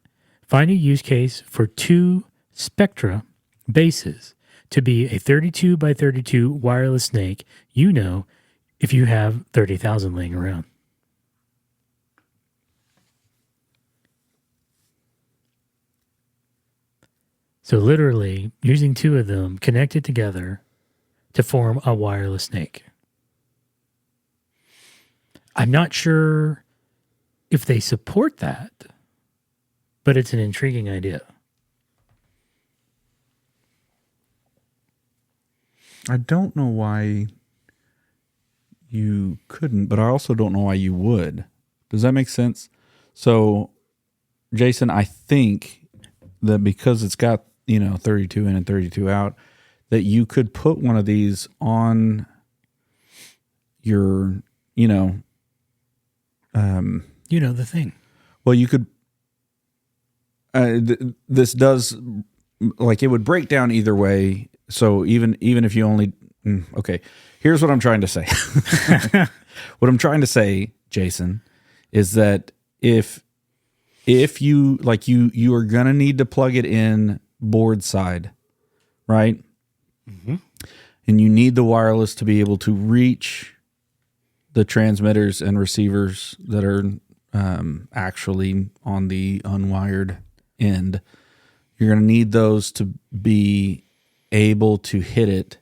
Find a use case for 2 Spectra bases to be a 32 by 32 wireless snake, if you have 30,000 laying around. So literally using 2 of them connected together to form a wireless snake. I'm not sure if they support that, but it's an intriguing idea. I don't know why you couldn't, but I also don't know why you would. Does that make sense? So, Jason, I think that because it's got, 32 in and 32 out, that you could put one of these on your, the thing. Well, you could, this does, like, it would break down either way. So even if you only, okay, here's what I'm trying to say. What I'm trying to say, Jason, is that if you, like, you are going to need to plug it in board side, right? Mm-hmm. And you need the wireless to be able to reach the transmitters and receivers that are actually on the unwired end. You're going to need those to be able to hit it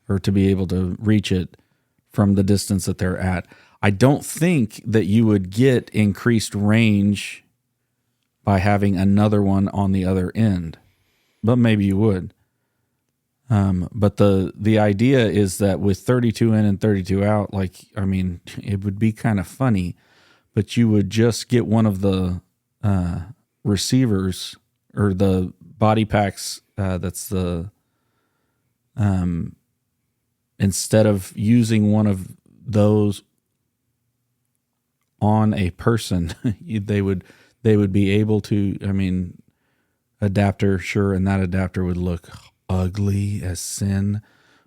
or to be able to reach it from the distance that they're at. I don't think that you would get increased range by having another one on the other end, but maybe you would. But the idea is that with 32 in and 32 out, it would be kind of funny, but you would just get one of the receivers or the body packs that's the instead of using one of those on a person, they would be able to, adapter, sure, and that adapter would look ugly as sin,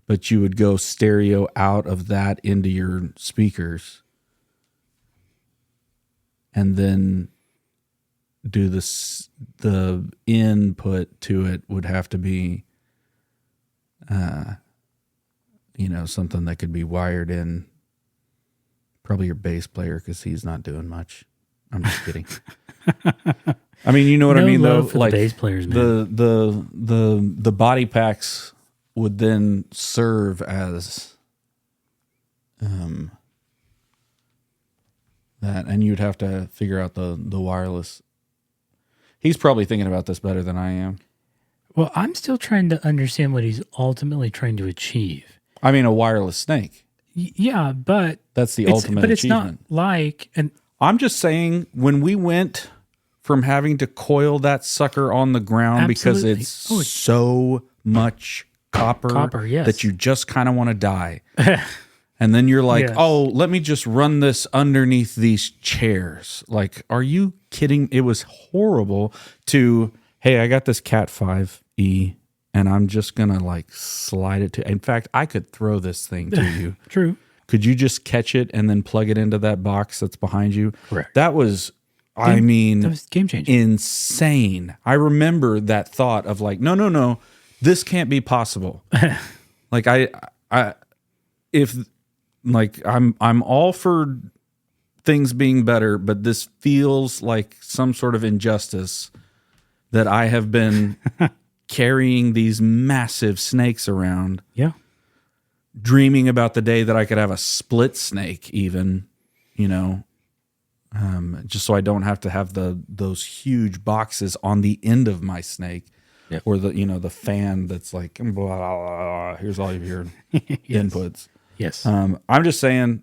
but you would go stereo out of that into your speakers and then do the input to it would have to be something that could be wired in, probably your bass player, because he's not doing much. I'm just kidding. I mean, you know what I mean, though. Like the bass players, man. The body packs would then serve as that, and you'd have to figure out the wireless. He's probably thinking about this better than I am. Well, I'm still trying to understand what he's ultimately trying to achieve. I mean, a wireless snake. Yeah, but that's the ultimate but achievement. It's not like I'm just saying, when we went from having to coil that sucker on the ground because it's so much copper that you just kind of want to die. And then you're like, let me just run this underneath these chairs. Like, are you kidding? It was horrible to, hey, I got this Cat 5e and I'm just going to slide it to. In fact, I could throw this thing to you. True. Could you just catch it and then plug it into that box that's behind you? Correct. That was, that was game changing. Insane. I remember that thought of no, this can't be possible. I'm all for things being better, but this feels like some sort of injustice that I have been carrying these massive snakes around. Yeah. Dreaming about the day that I could have a split snake, even, just so I don't have to have those huge boxes on the end of my snake, or the fan that's like, blah, blah, blah, here's all of your yes. inputs. Yes. I'm just saying,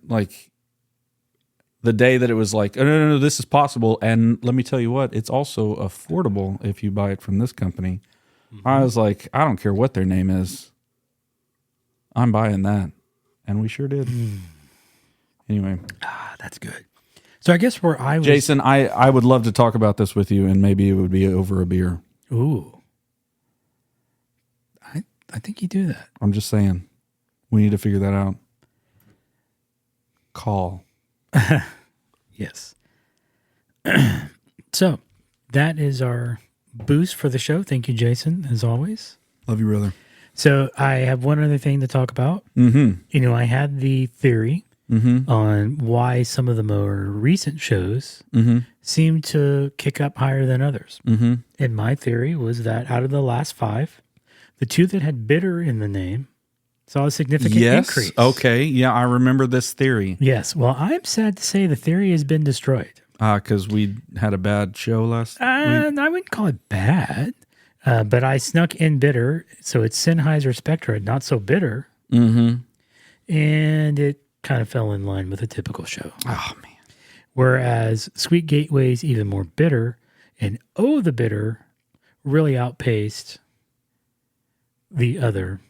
the day that it was like, oh, no, this is possible. And let me tell you what, it's also affordable if you buy it from this company. Mm-hmm. I was like, I don't care what their name is. I'm buying that. And we sure did. Anyway. That's good. So I guess where I was... Jason, I would love to talk about this with you, and maybe it would be over a beer. Ooh. I think you do that. I'm just saying. We need to figure that out. Call. Yes. So that is our boost for the show. Thank you, Jason, as always. Love you, brother. So I have one other thing to talk about. Mm-hmm. I had the theory on why some of the more recent shows seem to kick up higher than others. Mm-hmm. And my theory was that out of the last 5, the 2 that had bitter in the name saw a significant increase. Okay. Yeah, I remember this theory. Yes. Well, I'm sad to say the theory has been destroyed. Because we had a bad show last week? I wouldn't call it bad, but I snuck in bitter. So it's Sennheiser Spectra, not so bitter. Mm-hmm. And it kind of fell in line with a typical show. Oh, man. Whereas Sweet Gateway's even more bitter, and the bitter really outpaced the other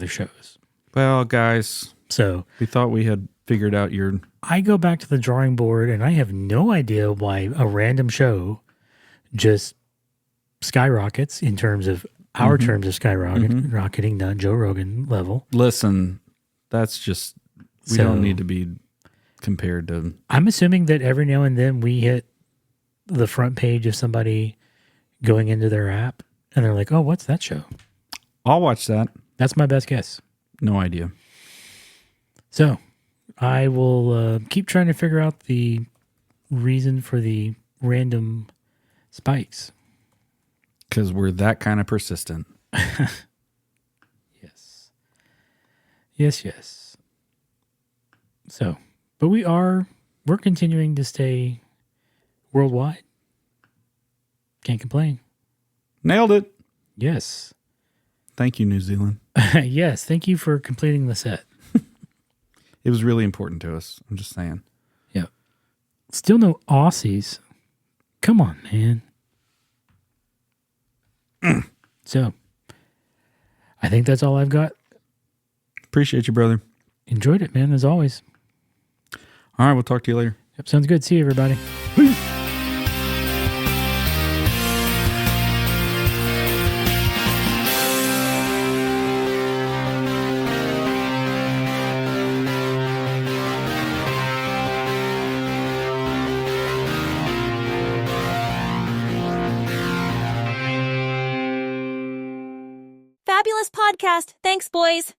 shows. Well, guys, so we thought we had figured out your... I go back to the drawing board, and I have no idea why a random show just skyrockets in terms of our terms of skyrocketing, not Joe Rogan level. Listen, that's just... We don't need to be compared to... I'm assuming that every now and then we hit the front page of somebody going into their app, and they're like, oh, what's that show? I'll watch that. That's my best guess. No idea. So I will keep trying to figure out the reason for the random spikes. Because we're that kind of persistent. Yes. Yes. So, but we're continuing to stay worldwide. Can't complain. Nailed it. Yes. Thank you, New Zealand. Yes, thank you for completing the set. It was really important to us. I'm just saying. Yeah. Still no Aussies. Come on, man. So, I think that's all I've got. Appreciate you, brother. Enjoyed it, man, as always. All right, we'll talk to you later. Yep, sounds good. See you, everybody. Peace. Fabulous podcast. Thanks, boys.